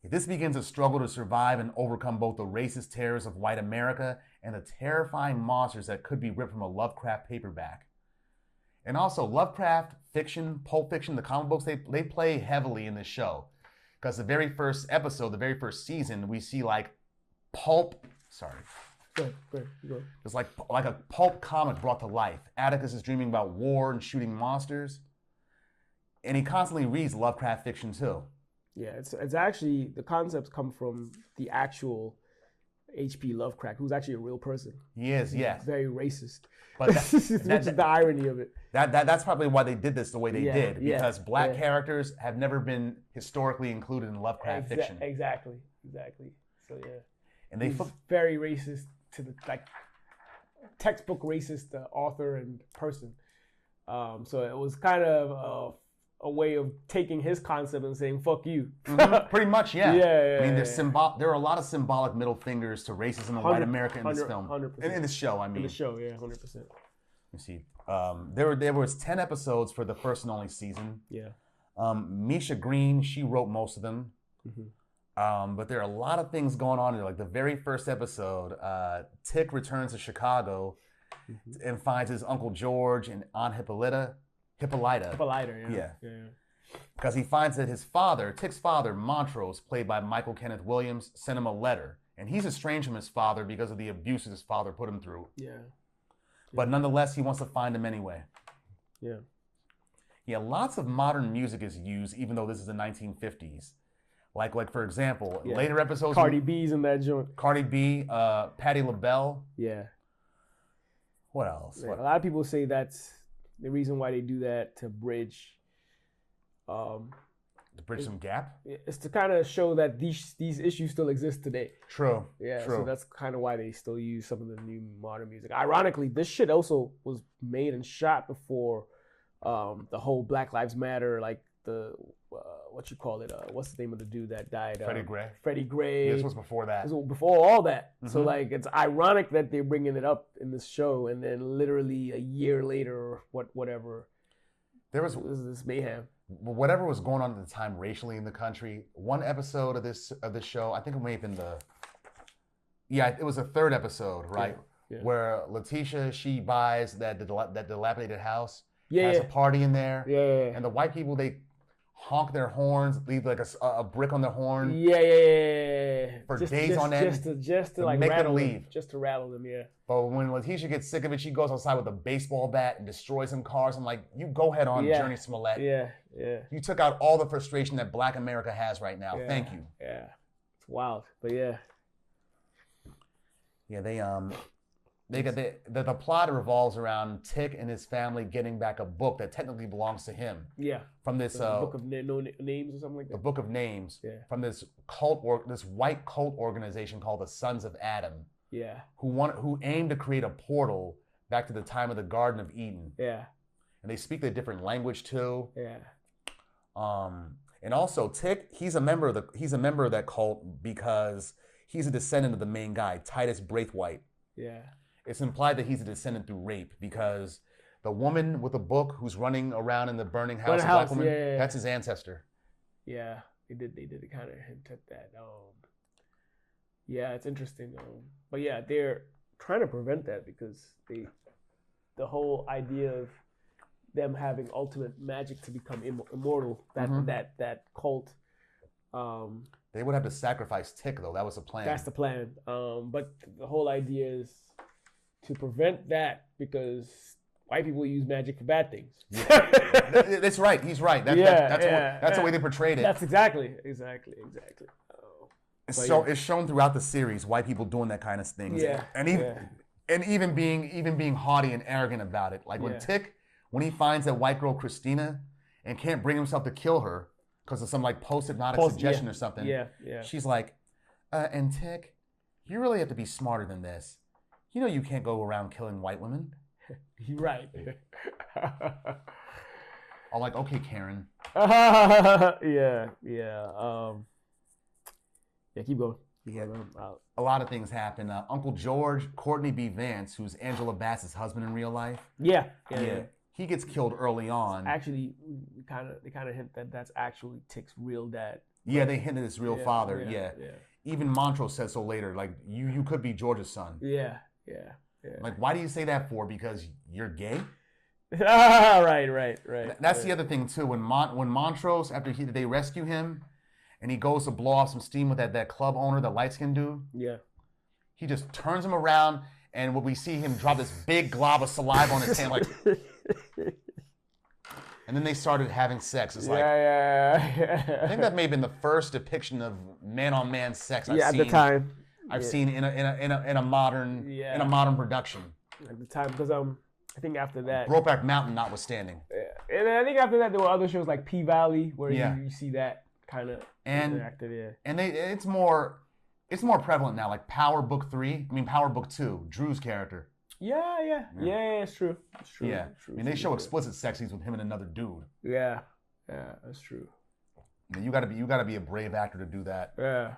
S3: This begins a struggle to survive and overcome both the racist terrors of white America and the terrifying monsters that could be ripped from a Lovecraft paperback. And also, Lovecraft fiction, Pulp Fiction, the comic books, they play heavily in this show. Because the very first episode, the very first season, we see like pulp, sorry.
S2: Go.
S3: It's like a pulp comic brought to life. Atticus is dreaming about war and shooting monsters. And he constantly reads Lovecraft fiction too.
S2: Yeah, it's actually, the concepts come from the actual H.P. Lovecraft, who's actually a real person.
S3: He is, yes.
S2: Very racist.
S3: But
S2: which is the irony of it.
S3: That's probably why they did this the way they did. Because black characters have never been historically included in Lovecraft fiction.
S2: Exactly. So yeah.
S3: And he's
S2: very racist to the textbook racist author and person. So it was kind of a way of taking his concept and saying "fuck you."
S3: Pretty much, yeah.
S2: Yeah.
S3: I mean, there are a lot of symbolic middle fingers to racism in white America in this film.
S2: 100%.
S3: In this show, I mean.
S2: In the show, yeah, 100%.
S3: You see, there was 10 episodes for the first and only season.
S2: Yeah.
S3: Misha Green, she wrote most of them. But there are a lot of things going on here. Like the very first episode, Tick returns to Chicago and finds his Uncle George and Aunt Hippolyta, yeah. Because he finds that his father, Tick's father, Montrose, played by Michael Kenneth Williams, sent him a letter. And he's estranged from his father because of the abuse his father put him through.
S2: Yeah.
S3: But nonetheless, he wants to find him anyway.
S2: Yeah.
S3: Yeah, lots of modern music is used, even though this is the 1950s. Like for example, later episodes.
S2: Cardi B's in that joint.
S3: Cardi B, Patti LaBelle.
S2: Yeah.
S3: What else?
S2: Yeah, a lot of people say that's the reason why they do that, to bridge
S3: To bridge some gap?
S2: It's to kind of show that these issues still exist today.
S3: True.
S2: Yeah,
S3: True.
S2: so that's kind of why they still use some of the new modern music. Ironically, this shit also was made and shot before the whole Black Lives Matter, like the what you call it? What's the name of the dude that died? Freddie Gray.
S3: Yeah, this was before that.
S2: This was before all that. Mm-hmm. So like, it's ironic that they're bringing it up in this show, and then literally a year later, whatever.
S3: There was
S2: this mayhem.
S3: Whatever was going on at the time racially in the country. One episode of this show, I think it may have been it was the third episode, right? Yeah. Where Letitia, she buys that dilapidated house, has a party in there, and the white people, they honk their horns, leave like a brick on their horn. For days on end.
S2: Just to like
S3: make
S2: rattle
S3: them leave.
S2: Just to rattle them, yeah.
S3: But when Letitia gets sick of it, she goes outside with a baseball bat and destroys some cars. I'm like, you go ahead on, Jurnee Smollett.
S2: Yeah.
S3: You took out all the frustration that Black America has right now. Thank you.
S2: Yeah. It's wild, but yeah.
S3: Yeah, they got the plot revolves around Tick and his family getting back a book that technically belongs to him.
S2: Yeah.
S3: From this
S2: book of no names or something like that.
S3: The Book of Names.
S2: Yeah.
S3: From this this white cult organization called the Sons of Adam.
S2: Yeah.
S3: Who aim to create a portal back to the time of the Garden of Eden.
S2: Yeah.
S3: And they speak a different language too.
S2: Yeah.
S3: And also Tick, he's a member of that cult because he's a descendant of the main guy, Titus Braithwaite.
S2: Yeah.
S3: It's implied that he's a descendant through rape because the woman with the book who's running around in the burning house, black woman, that's his ancestor.
S2: Yeah, they did kind of hint at that. Yeah, it's interesting. But yeah, they're trying to prevent that because the whole idea of them having ultimate magic to become immortal, that cult.
S3: They would have to sacrifice Tick though. That was the plan.
S2: That's the plan. But the whole idea is to prevent that because white people use magic for bad things.
S3: That's right. He's right. That's the way they portrayed it.
S2: That's exactly.
S3: It's shown throughout the series, white people doing that kind of things.
S2: Yeah.
S3: And even being haughty and arrogant about it. Like when Tick, when he finds that white girl Christina and can't bring himself to kill her because of some like post-hypnotic suggestion or something.
S2: Yeah.
S3: She's like, and Tick, you really have to be smarter than this. You know you can't go around killing white women.
S2: You're right.
S3: I'm like, okay, Karen.
S2: Yeah. Keep going.
S3: A lot of things happen. Uncle George, Courtney B. Vance, who's Angela Bassett's husband in real life.
S2: Yeah.
S3: He gets killed early on.
S2: Actually, they kind of hint that that's actually Tick's real dad.
S3: Yeah, they hinted his real father. Yeah. Even Montrose said so later. Like you could be George's son.
S2: Yeah.
S3: Like, why do you say that for? Because you're gay?
S2: Right.
S3: That's the other thing too. When Montrose, after they rescue him, and he goes to blow off some steam with that club owner, the light skinned dude.
S2: Yeah.
S3: He just turns him around, and when we see him drop this big glob of saliva on his hand, like. And then they started having sex. It's like, I think that may have been the first depiction of man-on-man sex I've seen.
S2: At the time.
S3: I've seen in a modern production.
S2: At the time, because I think after that,
S3: Brokeback Mountain notwithstanding.
S2: Yeah. And I think after that there were other shows like P-Valley where you see that kind of acted. Yeah.
S3: And it's more prevalent now. Like Power Book 2, Drew's character.
S2: Yeah, it's true.
S3: Yeah, I mean, they show explicit sex scenes with him and another dude.
S2: Yeah, that's true.
S3: You gotta be a brave actor to do that.
S2: Yeah.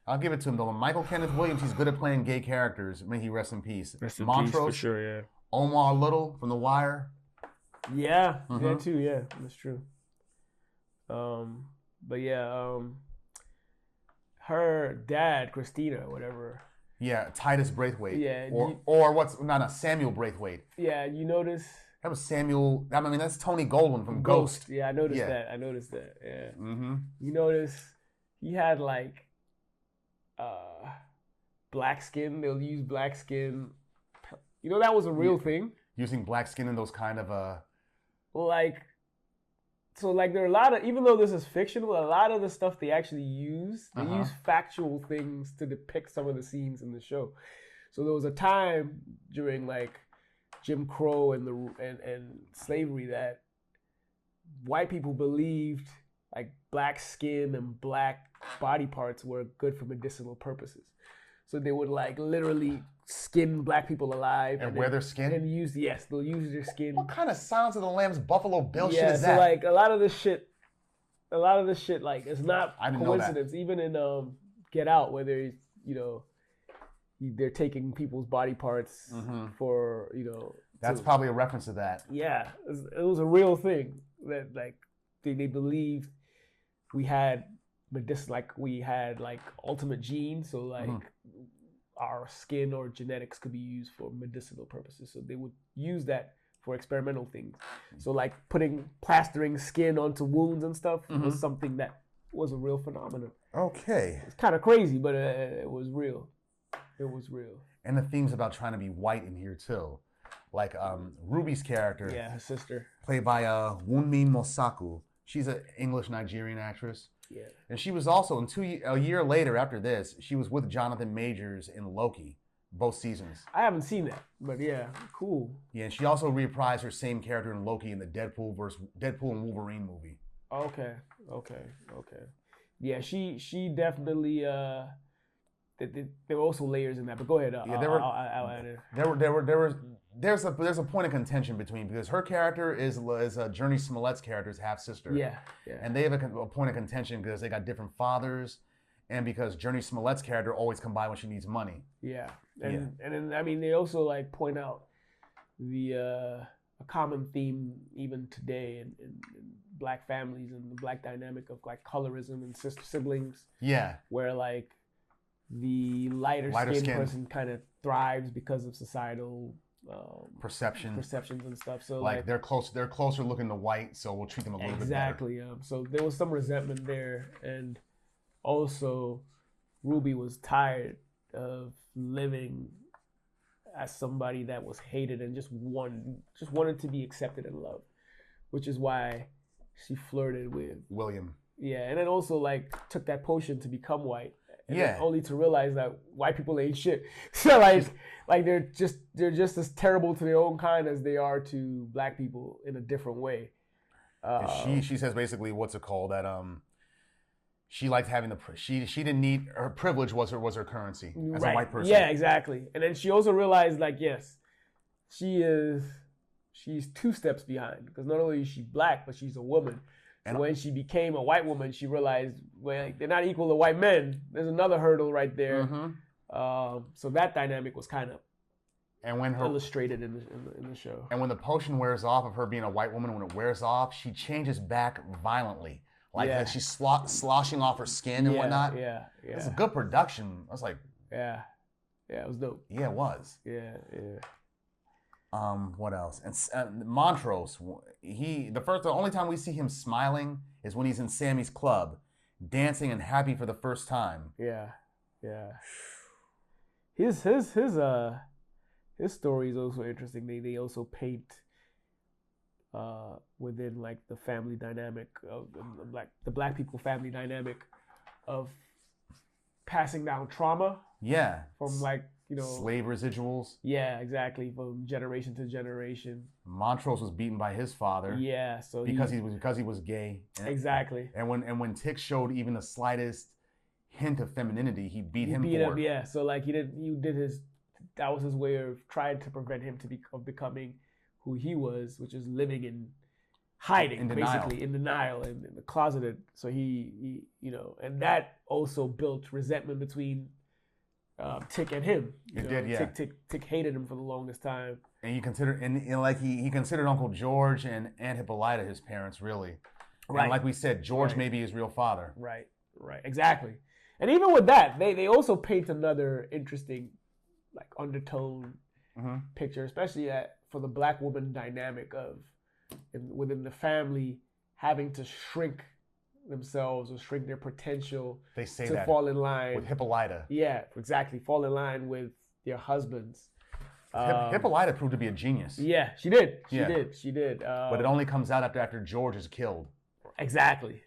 S3: I'll give it to him though. Michael Kenneth Williams, he's good at playing gay characters. May he rest in peace.
S2: Montrose, for sure. Yeah.
S3: Omar Little from The Wire.
S2: Yeah, that too. Yeah, that's true. But yeah, her dad, Christina, whatever.
S3: Yeah, Titus Braithwaite.
S2: Yeah.
S3: Or what's Samuel Braithwaite.
S2: Yeah, you notice.
S3: That was Samuel. I mean, that's Tony Goldwyn from Ghost.
S2: Yeah, I noticed that. Yeah.
S3: Mm-hmm.
S2: You notice he had like black skin. They'll use black skin. You know that was a real thing.
S3: Using black skin in those kind of
S2: So there are a lot of, even though this is fictional, a lot of the stuff they actually use, they use factual things to depict some of the scenes in the show. So there was a time during like Jim Crow and slavery that white people believed like black skin and black body parts were good for medicinal purposes. So they would like literally skin black people alive
S3: and wear their skin.
S2: And they'll use their skin.
S3: What kind of Silence of the Lambs Buffalo Bill shit is
S2: so
S3: that?
S2: Like a lot of this shit like it's not coincidence. Even in Get Out, where they're taking people's body parts for
S3: That's probably a reference to that.
S2: Yeah, it was a real thing that like they believed we had ultimate genes, so like our skin or genetics could be used for medicinal purposes. So they would use that for experimental things. So like plastering skin onto wounds and stuff was something that was a real phenomenon.
S3: Okay.
S2: It's kind of crazy, but it was real. It was real.
S3: And the themes about trying to be white in here too. Like Ruby's character.
S2: Yeah, her sister.
S3: Played by Wunmi Mosaku. She's an English Nigerian actress.
S2: Yeah. And
S3: she was also, a year later after this, she was with Jonathan Majors in Loki, both seasons.
S2: I haven't seen that, but yeah, cool.
S3: Yeah, and she also reprised her same character in Loki in the Deadpool and Wolverine movie.
S2: Okay. Yeah, she definitely, there were also layers in that, but go ahead. I'll add it.
S3: There's a point of contention because her character is Jurnee Smollett's character is half sister.
S2: Yeah.
S3: And they have a point of contention because they got different fathers, and because Jurnee Smollett's character always come by when she needs money.
S2: Yeah, and then I mean they also like point out a common theme even today in black families and the black dynamic of like colorism and siblings.
S3: Yeah.
S2: Where like the lighter skinned person kind of thrives because of societal perceptions and stuff. So like
S3: they're closer looking to white, so we'll treat them a little bit better.
S2: Exactly. So there was some resentment there, and also Ruby was tired of living as somebody that was hated and just wanted to be accepted and loved, which is why she flirted with
S3: William.
S2: Yeah, and then also like took that potion to become white. And only to realize that white people ain't shit. So like they're just as terrible to their own kind as they are to black people in a different way.
S3: She says basically what's it called that she liked having she didn't need her privilege was her currency as a white person.
S2: Yeah, exactly. And then she also realized like yes, she's 2 steps behind because not only is she black but she's a woman. And when she became a white woman, she realized, well, they're not equal to white men. There's another hurdle right there. So that dynamic was kind of illustrated in the show.
S3: And when the potion wears off of her being a white woman, when it wears off, she changes back violently. Like she's sloshing off her skin and whatnot.
S2: Yeah.
S3: It's a good production. I was like...
S2: Yeah, it was dope.
S3: Yeah, it was.
S2: Yeah.
S3: What else? And Montrose, the only time we see him smiling is when he's in Sammy's club, dancing and happy for the first time.
S2: Yeah. His story is also interesting. They also paint within like the family dynamic of the black people family dynamic of passing down trauma.
S3: Yeah.
S2: From like.
S3: Slave residuals.
S2: Yeah, exactly. From generation to generation.
S3: Montrose was beaten by his father.
S2: Yeah, so
S3: because he was gay.
S2: Exactly.
S3: And when Tick showed even the slightest hint of femininity, he beat him.
S2: Yeah. So like that was his way of trying to prevent him of becoming who he was, which is living in hiding, basically in denial and in the closeted. So he and that also built resentment between Tick and him.
S3: It did, yeah.
S2: Tick hated him for the longest time.
S3: And he considered Uncle George and Aunt Hippolyta his parents, really.
S2: Right.
S3: And like we said, George may be his real father.
S2: Right. Exactly. And even with that, they also paint another interesting, like undertone picture, especially for the black woman dynamic of within the family having to shrink themselves or shrink their potential to fall in line
S3: with Hippolyta.
S2: Yeah, exactly. Fall in line with their husbands.
S3: Hippolyta proved to be a genius.
S2: Yeah, she did. She did.
S3: But it only comes out after George is killed.
S2: Exactly.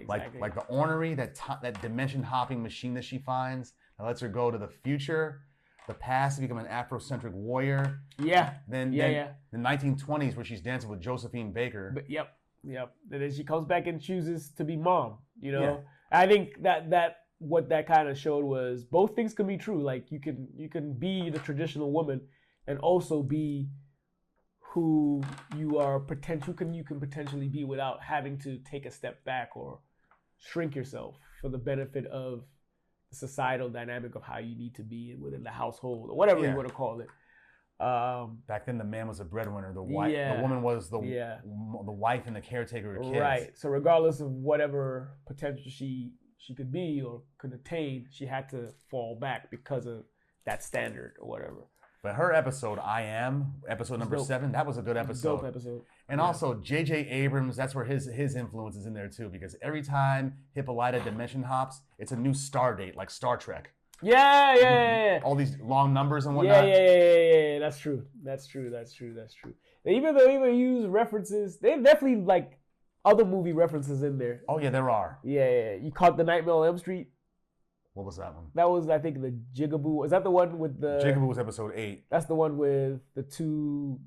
S3: Like the ornery, that dimension hopping machine that she finds that lets her go to the future, the past to become an Afrocentric warrior.
S2: Yeah.
S3: Then the 1920s where she's dancing with Josephine Baker.
S2: Yep. Yep. And then she comes back and chooses to be mom. You know,
S3: Yeah.
S2: I think that what that kind of showed was both things can be true. Like you can be the traditional woman and also be who you are you can potentially be without having to take a step back or shrink yourself for the benefit of the societal dynamic of how you need to be within the household or whatever you want to call it.
S3: Back then, the man was a breadwinner. The woman was the wife and the caretaker of kids.
S2: Right. So regardless of whatever potential she could be or could attain, she had to fall back because of that standard or whatever.
S3: But her episode, I Am, episode number 7, that was a good episode.
S2: Dope episode.
S3: And also, J.J. Abrams, that's where his influence is in there too, because every time Hippolyta dimension hops, it's a new star date, like Star Trek.
S2: Yeah.
S3: All these long numbers and whatnot.
S2: Yeah. That's true. They even use references. They definitely like other movie references in there.
S3: Oh yeah, there are.
S2: Yeah. You caught the Nightmare on Elm Street?
S3: What was that one?
S2: That was, I think, the Jigaboo. Is that the one with the...
S3: Jigaboo was episode 8.
S2: That's the one with the two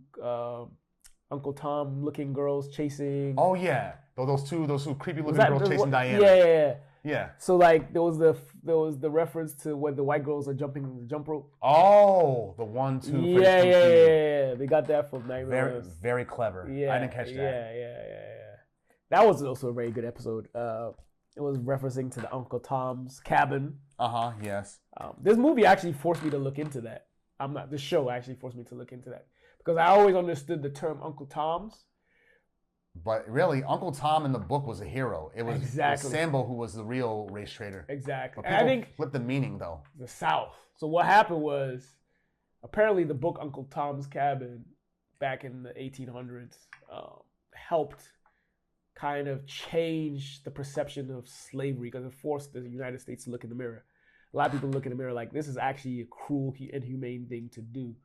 S2: Uncle Tom looking girls chasing...
S3: Oh yeah, those two creepy looking girls chasing Diana. Yeah.
S2: So like there was the reference to when the white girls are jumping the jump rope.
S3: Oh, the 1, 2.
S2: Yeah. They got that from Nightmare.
S3: Very clever. Yeah. I didn't catch that.
S2: Yeah. That was also a very good episode. It was referencing to the Uncle Tom's cabin.
S3: Yes.
S2: This movie actually forced me to look into that. The show actually forced me to look into that because I always understood the term Uncle Tom's.
S3: But really, Uncle Tom in the book was a hero. It was Sambo who was the real race trader.
S2: Exactly.
S3: But people
S2: I think
S3: flipped the meaning though.
S2: The South. So what happened was, apparently the book Uncle Tom's Cabin, back in the 1800s, helped kind of change the perception of slavery because it forced the United States to look in the mirror. A lot of people look in the mirror like this is actually a cruel, inhumane thing to do,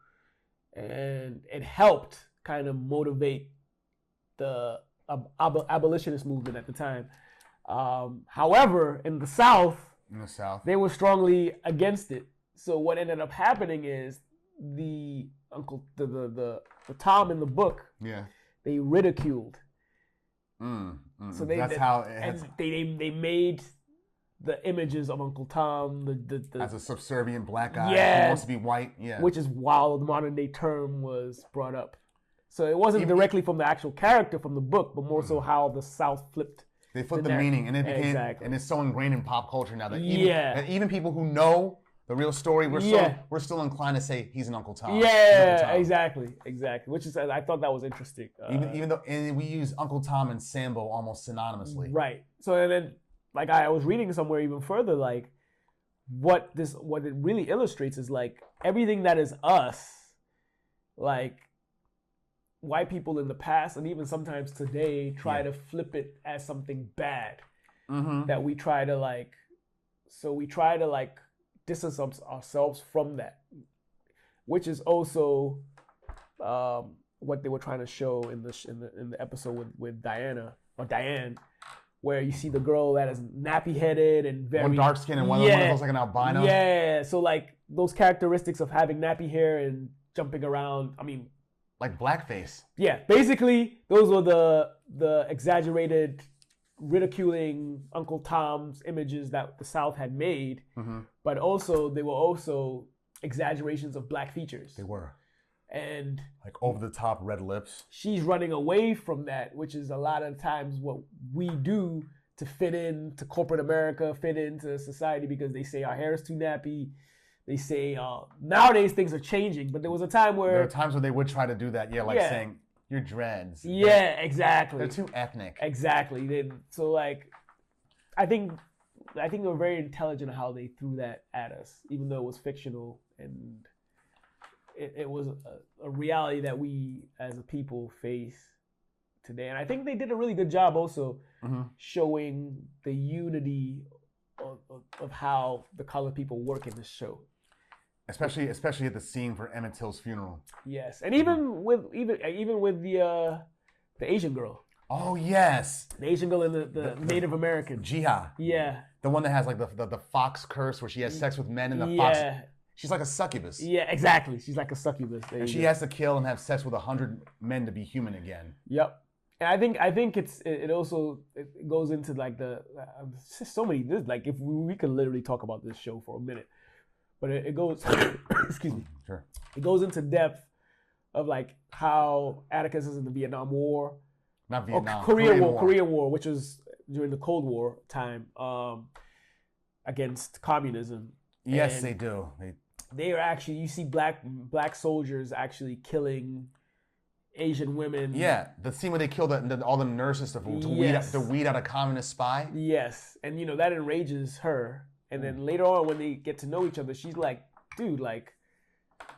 S2: and it helped kind of motivate the abolitionist movement at the time. However, in the South, they were strongly against it. So what ended up happening is the Tom in the book, they ridiculed. So they made the images of Uncle Tom
S3: as a subservient black guy who wants to be white,
S2: which is why the modern day term was brought up. So it wasn't directly from the actual character from the book, but more so how the South flipped.
S3: They flipped the meaning, and it became, and it's so ingrained in pop culture now that even people who know the real story, we're still inclined to say he's an Uncle Tom.
S2: Yeah, exactly. Which is, I thought that was interesting.
S3: Even though we use Uncle Tom and Sambo almost synonymously.
S2: Right. So and then, like I was reading somewhere even further, like what it really illustrates is like everything that is us, like white people in the past and even sometimes today try to flip it as something bad. That we try to distance ourselves from that, which is also what they were trying to show in the episode with Diane, where you see the girl that is nappy headed and very
S3: one dark skin and one looks like an albino.
S2: Yeah, so like those characteristics of having nappy hair and jumping around. I mean,
S3: like blackface.
S2: Yeah, basically those were the exaggerated, ridiculing Uncle Tom's images that the South had made, but also they were also exaggerations of black features.
S3: They were.
S2: And
S3: like over the top red lips.
S2: She's running away from that, which is a lot of times what we do to fit into corporate America, fit into society, because they say our hair is too nappy. They say nowadays things are changing, but there was a time where...
S3: There are times where they would try to do that, saying, you're dreads.
S2: Yeah, exactly.
S3: They're too ethnic.
S2: Exactly. So like, I think they were very intelligent how they threw that at us, even though it was fictional, and it was a reality that we as a people face today. And I think they did a really good job also showing the unity of how the colored people work in this show.
S3: Especially at the scene for Emmett Till's funeral.
S2: Yes, and even with the Asian girl.
S3: Oh yes,
S2: the Asian girl and the Native American.
S3: Jiha.
S2: Yeah.
S3: The one that has like the fox curse where she has sex with men and the fox. She's like a succubus.
S2: Yeah, exactly. She's like a succubus.
S3: And she has to kill and have sex with 100 men to be human again.
S2: Yep. And I think it also it goes into like so many like if we could literally talk about this show for a minute, but it goes excuse me,
S3: Sure.
S2: It goes into depth of like how Atticus is in the Vietnam War,
S3: Not Vietnam,
S2: Korea War, which was during the Cold War time, against communism.
S3: Yes,
S2: and
S3: they do.
S2: They are actually, you see black soldiers actually killing Asian women.
S3: Yeah, the scene where they kill all the nurses to weed out a communist spy.
S2: Yes, and that enrages her. And then later on, when they get to know each other, she's like, dude, like,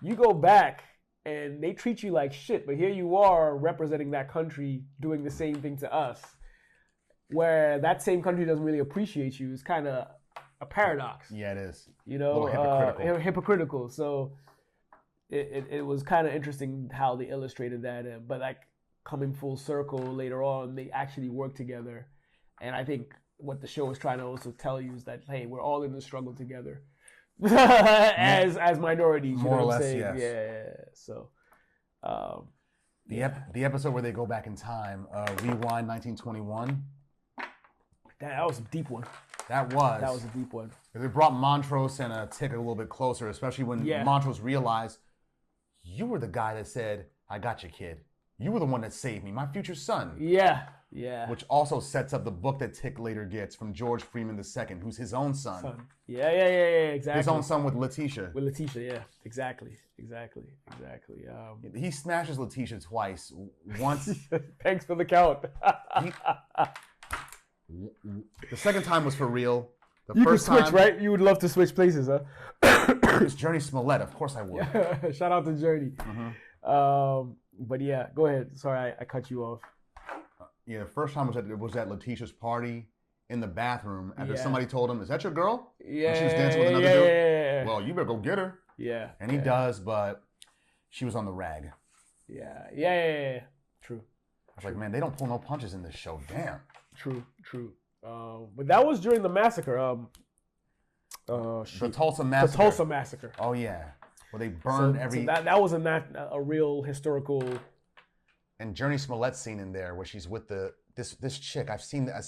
S2: you go back and they treat you like shit, but here you are representing that country doing the same thing to us, where that same country doesn't really appreciate you. It's kind of a paradox.
S3: Yeah, it is.
S2: A little
S3: hypocritical.
S2: Hypocritical. So it was kind of interesting how they illustrated that. But like coming full circle later on, they actually work together. And I think what the show was trying to also tell you is that, hey, we're all in the struggle together as minorities.
S3: More or less,
S2: saying?
S3: yes.
S2: Yeah. So
S3: the episode where they go back in time, rewind 1921.
S2: That was a deep one.
S3: That was
S2: a deep one.
S3: It brought Montrose and Tick a little bit closer, especially when Montrose realized, you were the guy that said, I got you, kid. You were the one that saved me, my future son.
S2: Yeah.
S3: Which also sets up the book that Tick later gets from George Freeman II, who's his own son.
S2: Yeah, exactly.
S3: His own son with Letitia.
S2: Yeah, exactly.
S3: He smashes Letitia twice. Once.
S2: Thanks for the count.
S3: The second time was for real.
S2: You could switch, right? You would love to switch places, huh?
S3: It's Jurnee Smollett. Of course I would.
S2: Shout out to Jurnee.
S3: Mm-hmm.
S2: But yeah, go ahead. Sorry, I cut you off.
S3: The first time was at Letitia's party in the bathroom after somebody told him, "Is that your girl?"
S2: Yeah.
S3: And she was dancing with another dude. Well, you better go get her.
S2: Yeah.
S3: And he does, but she was on the rag.
S2: Yeah. True.
S3: I was like, man, they don't pull no punches in this show. Damn.
S2: True. But that was during the massacre.
S3: The Tulsa Massacre. Oh yeah, where they burned every.
S2: So that was a real historical.
S3: And Jurnee Smollett's scene in there where she's with this chick. I've seen the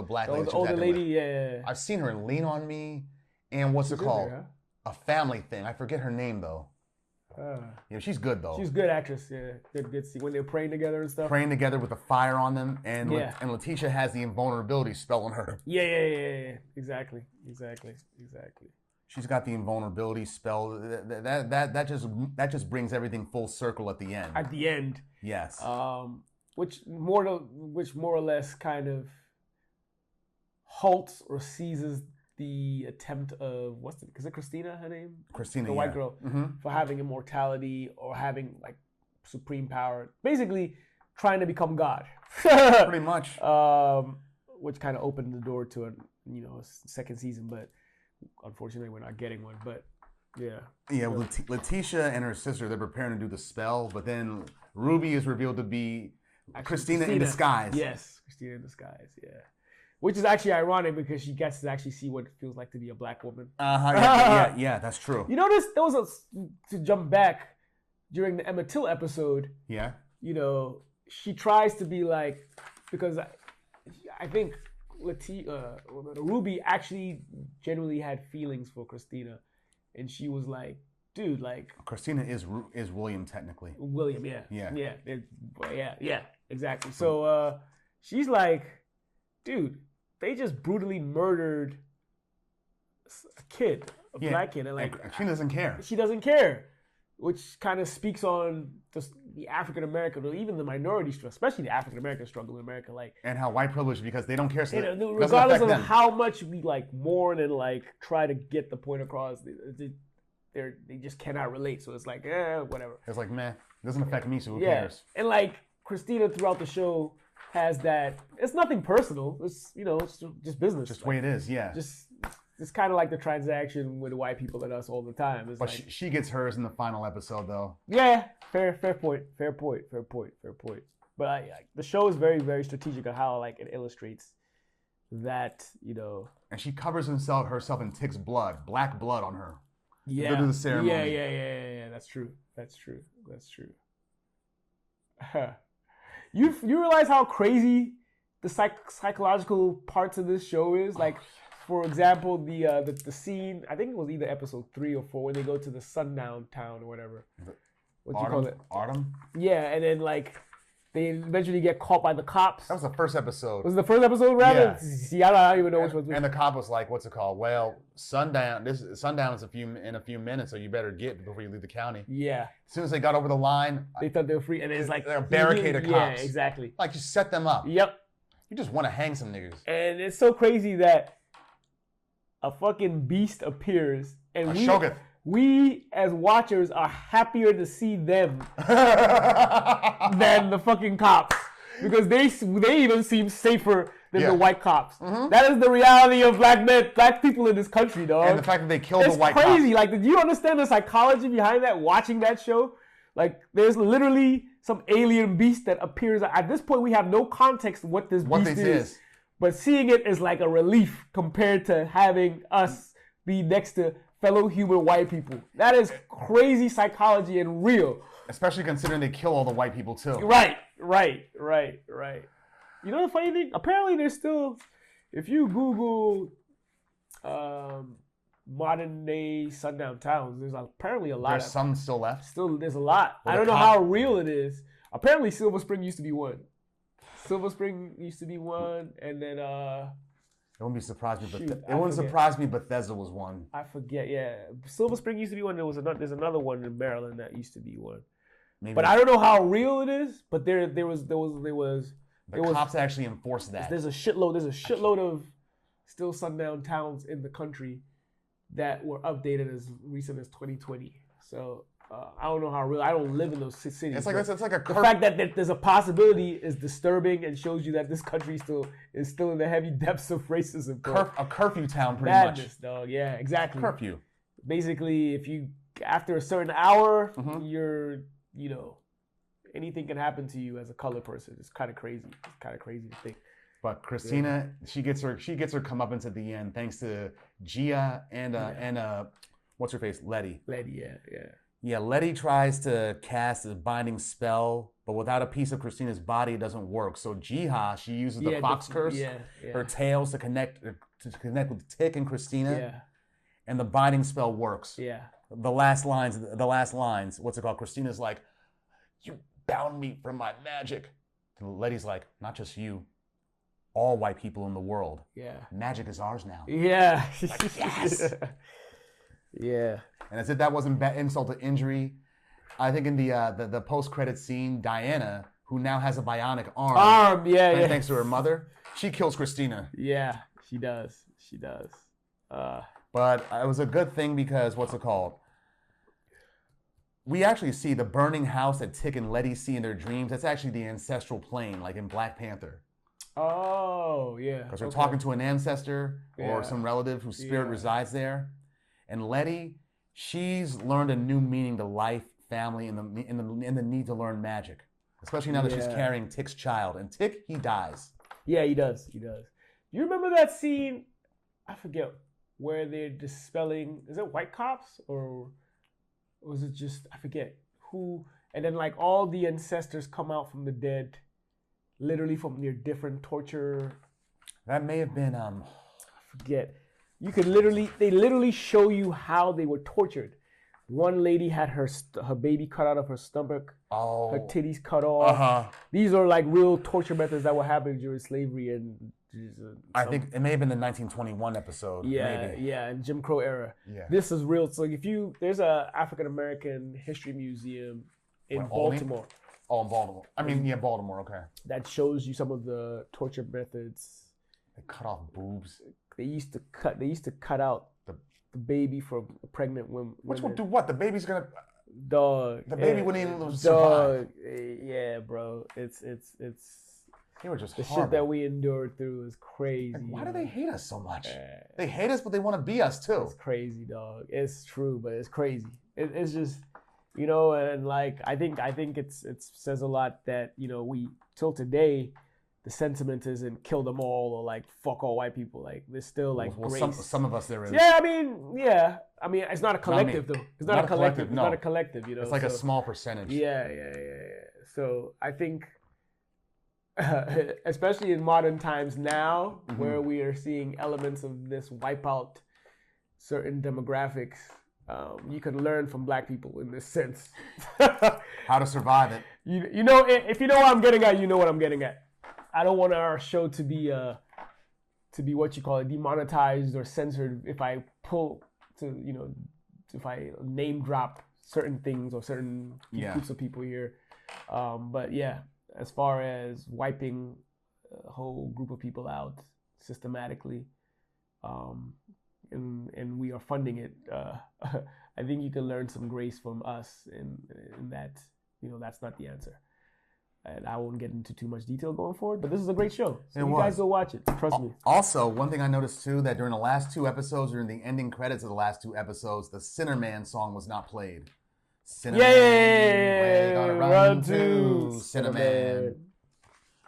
S3: black lady.
S2: The older lady, yeah.
S3: I've seen her lean on me, and what's it called? There, huh? A family thing. I forget her name though. She's good though.
S2: She's a good actress. Yeah, good scene when they're praying together and stuff.
S3: Praying together with the fire on them, and Letitia has the invulnerability spell on her.
S2: Yeah. Exactly.
S3: She's got the invulnerability spell. That just brings everything full circle at the end.
S2: At the end.
S3: Yes.
S2: Which more or less kind of halts or seizes the attempt of is it Christina, her name?
S3: Christina,
S2: the white girl, for having immortality or having like supreme power, basically trying to become God.
S3: Pretty much.
S2: Which kind of opened the door to a second season, but unfortunately we're not getting one. But yeah.
S3: Well, Letitia and her sister, they're preparing to do the spell, but then Ruby is revealed to be Christina in disguise.
S2: Yes, Christina in disguise. Yeah. Which is actually ironic because she gets to actually see what it feels like to be a black woman.
S3: Yeah, that's true.
S2: You notice there was to jump back during the Emmett Till episode.
S3: Yeah.
S2: She tries to be like, because I think Ruby actually genuinely had feelings for Christina, and she was like, dude, like
S3: Christina is William technically.
S2: William, yeah, exactly. So she's like, dude, they just brutally murdered a kid, a black kid, and like
S3: she doesn't care.
S2: She doesn't care, which kind of speaks on the African American or even the minority struggle, especially the African American struggle in America, like
S3: and how white privilege because they don't care. So
S2: regardless of how much we like mourn and like try to get the point across, they just cannot relate. So it's like, whatever.
S3: It's like, man, it doesn't affect me, so who cares?
S2: And like Christina throughout the show has that. It's nothing personal. It's it's just business.
S3: Just the way it is. Yeah.
S2: It's kind of like the transaction with white people and us all the time. It's
S3: but
S2: like,
S3: she gets hers in the final episode, though.
S2: Yeah, fair point. But the show is very, very strategic on how like it illustrates that
S3: And she covers herself in Tick's blood, black blood on her.
S2: Yeah.
S3: Go to the ceremony.
S2: Yeah. That's true. You realize how crazy the psychological parts of this show is? Like, for example, the scene, I think it was either episode 3 or 4, when they go to the sundown town or whatever. What do you call it?
S3: Artem?
S2: Yeah, and then like they eventually get caught by the cops.
S3: That was the first episode.
S2: Was it the first episode, rather?
S3: Yeah.
S2: See, I don't even know which one.
S3: And the cop was like, "What's it called? Well, sundown is in a few minutes, so you better get before you leave the county."
S2: Yeah.
S3: As soon as they got over the line,
S2: They thought they were free, and it's like
S3: they're barricaded cops.
S2: Yeah, exactly.
S3: Like you set them up.
S2: Yep.
S3: You just want to hang some niggas.
S2: And it's so crazy that a fucking beast appears, and we as watchers are happier to see them than the fucking cops, because they even seem safer than the white cops. Mm-hmm. That is the reality of black people in this country, dog.
S3: And the fact that they killed the white
S2: cops. It's crazy.
S3: cops.
S2: Like, did you understand the psychology behind that? Watching that show, like, there's literally some alien beast that appears. At this point, we have no context what this beast is. But seeing it is like a relief compared to having us be next to fellow human white people. That is crazy psychology and real.
S3: Especially considering they kill all the white people too.
S2: Right. You know the funny thing? Apparently there's still, if you Google modern day sundown towns, there's apparently a lot.
S3: There's some still left?
S2: There's a lot. I don't know how real it is. Apparently Silver Spring used to be one. And then
S3: it wouldn't surprise me Bethesda was one.
S2: I forget. Yeah, Silver Spring used to be one. There's another one in Maryland that used to be one. Maybe. But I don't know how real it is. But there was
S3: cops actually enforced that.
S2: There's a shitload of still sundown towns in the country that were updated as recent as 2020. So. I don't know how real. I don't live in those cities.
S3: It's like a
S2: the fact that there's a possibility is disturbing and shows you that this country is still in the heavy depths of racism.
S3: A curfew town, pretty
S2: Madness, dog. Yeah, exactly.
S3: Curfew.
S2: Basically, if you after a certain hour, you're anything can happen to you as a colored person. It's kind of crazy. It's kind of crazy to think.
S3: But Christina, she gets her comeuppance at the end thanks to Gia and what's her face, Letty.
S2: Letty, yeah.
S3: Yeah, Letty tries to cast a binding spell, but without a piece of Christina's body, it doesn't work. So Jiha, she uses the fox curse, her tails to connect with Tick and Christina, and the binding spell works.
S2: Yeah.
S3: The last lines. What's it called? Christina's like, "You bound me from my magic." And Letty's like, "Not just you, all white people in the world.
S2: Yeah.
S3: Magic is ours now."
S2: Yeah.
S3: Like, yes.
S2: Yeah.
S3: And as if that wasn't insult to injury, I think in the post-credit scene, Diana, who now has a bionic arm, thanks to her mother, she kills Christina.
S2: Yeah, she does.
S3: But it was a good thing because what's it called? We actually see the burning house that Tick and Letty see in their dreams. That's actually the ancestral plane, like in Black Panther.
S2: Oh, yeah.
S3: Because they're talking to an ancestor or some relative whose spirit resides there. And Letty, she's learned a new meaning to life, family, and the need to learn magic. Especially now that she's carrying Tick's child. And Tick, he dies.
S2: Yeah, he does. You remember that scene? I forget where they're dispelling. Is it white cops or was it just, I forget who? And then like all the ancestors come out from the dead, literally from their different torture.
S3: That may have been
S2: I forget. They literally show you how they were tortured. One lady had her baby cut out of her stomach.
S3: Oh.
S2: Her titties cut off. These are like real torture methods that were happening during slavery and.
S3: I think it may have been the 1921 episode.
S2: Yeah,
S3: maybe.
S2: Yeah, in Jim Crow era.
S3: Yeah.
S2: This is real. So there's a African American history museum in Baltimore.
S3: Oh, in Baltimore. Baltimore. Okay.
S2: That shows you some of the torture methods.
S3: They cut off boobs.
S2: They used to cut out the baby from pregnant women.
S3: Which will do what? The baby's gonna.
S2: Dog.
S3: The baby wouldn't even survive.
S2: Yeah, bro. It's.
S3: They were just
S2: the
S3: horrible.
S2: shit that we endured through is crazy.
S3: Like, why do they hate us so much? They hate us, but they want to be us too.
S2: It's crazy, dog. It's true, but it's crazy. It's just, and like I think it says a lot that we till today. The sentiment isn't kill them all or like fuck all white people. Like there's still like grace.
S3: Some of us there is.
S2: Yeah, I mean, it's not a collective though. It's not a collective.
S3: No.
S2: It's not a collective.
S3: It's like a small percentage.
S2: Yeah. So I think especially in modern times now, where we are seeing elements of this wipe out certain demographics, you can learn from black people in this sense.
S3: How to survive it.
S2: You know, if you know what I'm getting at, you know what I'm getting at. I don't want our show to be what you call it, demonetized or censored if I if I name drop certain things or certain groups of people here. But yeah, as far as wiping a whole group of people out systematically, and we are funding it, I think you can learn some grace from us in that, that's not the answer. And I won't get into too much detail going forward, but this is a great show. So you guys go watch it. Trust me.
S3: Also, one thing I noticed too, that during the last 2 episodes, during the ending credits of the last 2 episodes, the Sinnerman song was not played.
S2: Sinnerman, we're gonna run to Sinnerman.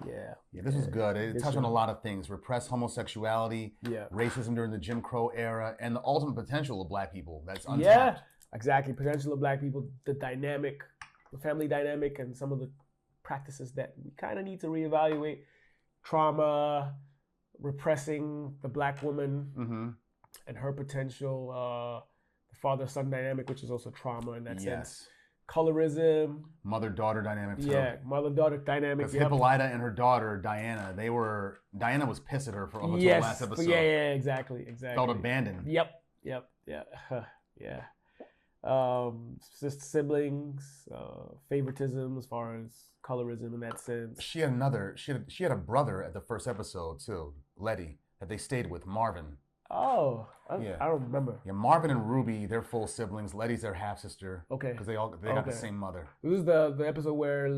S2: Yeah,
S3: this was good. It touched on a lot of things: repressed homosexuality, racism during the Jim Crow era, and the ultimate potential of black people that's untapped.
S2: Yeah, exactly. Potential of black people, the dynamic, the family dynamic, and some of the practices that we kind of need to reevaluate. Trauma, repressing the black woman and her potential, the father-son dynamic, which is also trauma in that sense. Colorism.
S3: Mother-daughter dynamic too.
S2: Yeah, mother-daughter dynamic.
S3: Because Hippolyta and her daughter, Diana, Diana was pissed at her for almost the last episode.
S2: Yeah, exactly. Felt
S3: abandoned.
S2: Yep, yeah. Siblings, favoritism as far as colorism in that sense.
S3: She had a brother at the first episode too, Letty, that they stayed with, Marvin.
S2: Oh, I don't remember.
S3: Yeah, Marvin and Ruby, they're full siblings. Letty's their half sister.
S2: Okay.
S3: Because they got the same mother.
S2: This is the episode where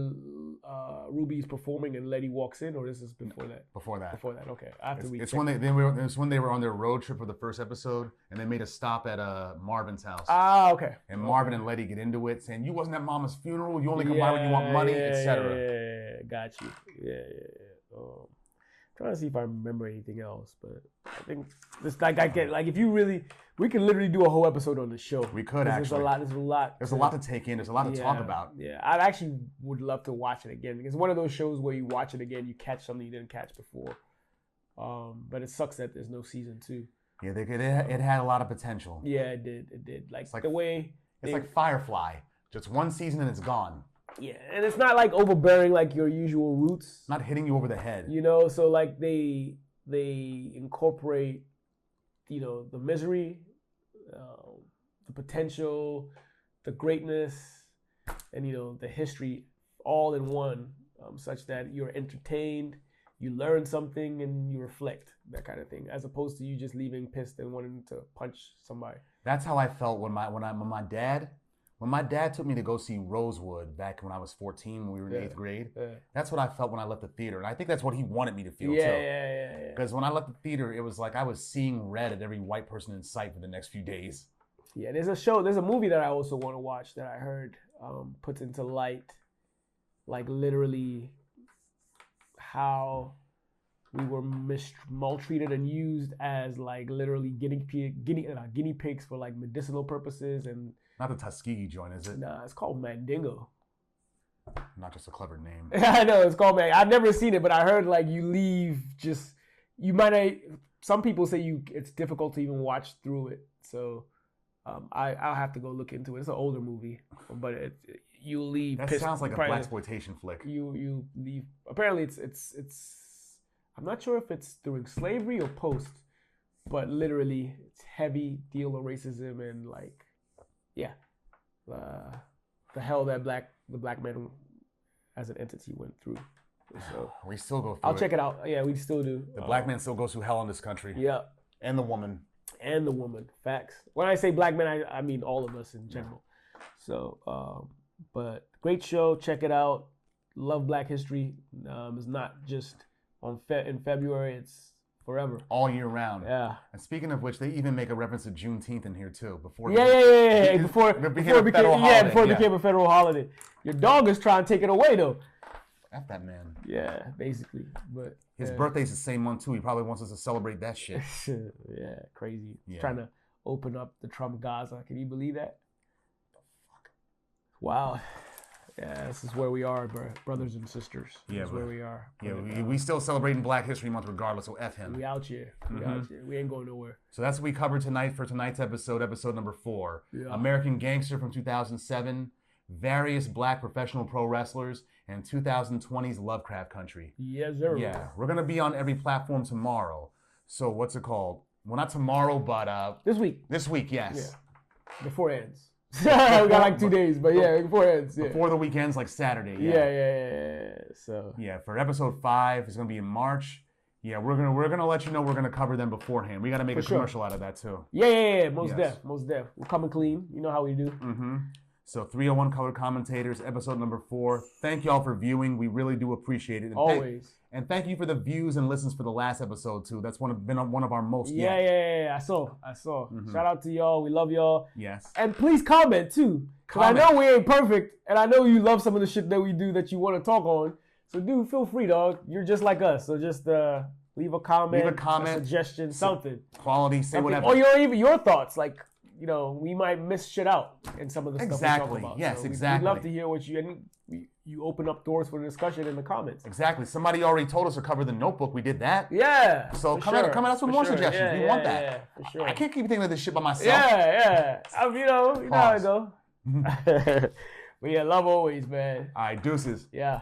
S2: Ruby's performing and Letty walks in, or this is before that?
S3: Before that.
S2: Okay. After
S3: it's when they were on their road trip for the first episode, and they made a stop at Marvin's house.
S2: Ah, okay.
S3: And Marvin and Letty get into it, saying, "You wasn't at Mama's funeral. You only come by when you want money, etc."
S2: Yeah, got you. Yeah. Trying to see if I remember anything else, but I think this if you really, we can literally do a whole episode on this show.
S3: We could actually.
S2: There's a lot
S3: to take in. There's a lot to talk about.
S2: Yeah, I actually would love to watch it again. It's one of those shows where you watch it again, you catch something you didn't catch before. But it sucks that there's no season 2.
S3: Yeah, it had a lot of potential.
S2: Yeah, it did. It's
S3: like Firefly. Just one season and it's gone.
S2: Yeah, and it's not like overbearing like your usual roots.
S3: Not hitting you over the head.
S2: So like they incorporate, the misery, the potential, the greatness, and the history all in one, such that you're entertained, you learn something, and you reflect, that kind of thing, as opposed to you just leaving pissed and wanting to punch somebody. That's
S3: how I felt when my dad took me to go see Rosewood back when I was 14, when we were in 8th grade. Yeah. That's what I felt when I left the theater. And I think that's what he wanted me to feel, too.
S2: Yeah.
S3: Because when I left the theater, it was like I was seeing red at every white person in sight for the next few days.
S2: Yeah, there's a movie that I also want to watch that I heard puts into light, like literally how we were maltreated and used as like literally guinea pigs for like medicinal purposes. And
S3: not the Tuskegee joint, is it?
S2: Nah, it's called Mandingo.
S3: Not just a clever name.
S2: I know, it's called Mandingo. I've never seen it, but I heard like some people say it's difficult to even watch through it. So I'll have to go look into it. It's an older movie, but you leave.
S3: That sounds like a blaxploitation flick.
S2: You leave. Apparently, it's. I'm not sure if it's during slavery or post, but literally, it's heavy deal of racism and like. Yeah, the hell that the black man as an entity went through. So
S3: we still go through
S2: I'll check it out. Yeah, we still do.
S3: The black man still goes through hell in this country.
S2: Yeah.
S3: And the woman.
S2: Facts. When I say black man, I mean all of us in general. So, but great show. Check it out. Love Black History. It's not just in February. It's forever.
S3: All year round.
S2: Yeah.
S3: And speaking of which, they even make a reference to Juneteenth in here too. Before
S2: it became a federal holiday. Your dog is trying to take it away though.
S3: F that man.
S2: Yeah, basically. But
S3: his birthday's the same month too. He probably wants us to celebrate that shit.
S2: Yeah, crazy. He's trying to open up the Trump Gaza. Can you believe that? Wow. Yeah, this is where we are, brothers and sisters. This is where we are.
S3: Yeah, we still celebrating Black History Month regardless, so F him.
S2: We out here. We out here. We ain't going nowhere.
S3: So that's what we covered tonight for tonight's episode number 4.
S2: Yeah.
S3: American Gangster from 2007, various Black professional pro wrestlers, and 2020's Lovecraft Country.
S2: Yes, sir.
S3: Yeah, we're going to be on every platform tomorrow. So what's it called? Well, not tomorrow, but...
S2: This week.
S3: This week, yes.
S2: Yeah. Before it ends. We got like 2 days, but yeah, before it ends. Yeah.
S3: Before the weekend's like Saturday.
S2: Yeah. So...
S3: Yeah, for episode 5, it's going to be in March. Yeah, we're gonna let you know we're gonna cover them beforehand. We got to make a commercial out of that too.
S2: Yeah. Most def. We're coming clean. You know how we do.
S3: Mm-hmm. So 301 Colored Commentators, episode number 4. Thank y'all for viewing. We really do appreciate it. And
S2: always.
S3: And thank you for the views and listens for the last episode too. That's been one of our most.
S2: Yeah. I saw. Mm-hmm. Shout out to y'all. We love y'all.
S3: Yes.
S2: And please comment too. Cause I know we ain't perfect, and I know you love some of the shit that we do that you want to talk on. So, dude, feel free, dog. You're just like us. So just leave a comment, a suggestion, something.
S3: Quality, say whatever.
S2: Or even your thoughts. Like, you know, we might miss shit out in some of the stuff we talk about.
S3: Yes,
S2: so
S3: exactly.
S2: We'd love to hear what you open up doors for discussion in the comments.
S3: Exactly. Somebody already told us to cover The Notebook. We did that.
S2: Yeah.
S3: So come at us with more suggestions. We want that.
S2: Yeah, for sure.
S3: I can't keep thinking of this shit by myself.
S2: Yeah. You know how it go. But yeah, love always, man.
S3: All right, deuces.
S2: Yeah.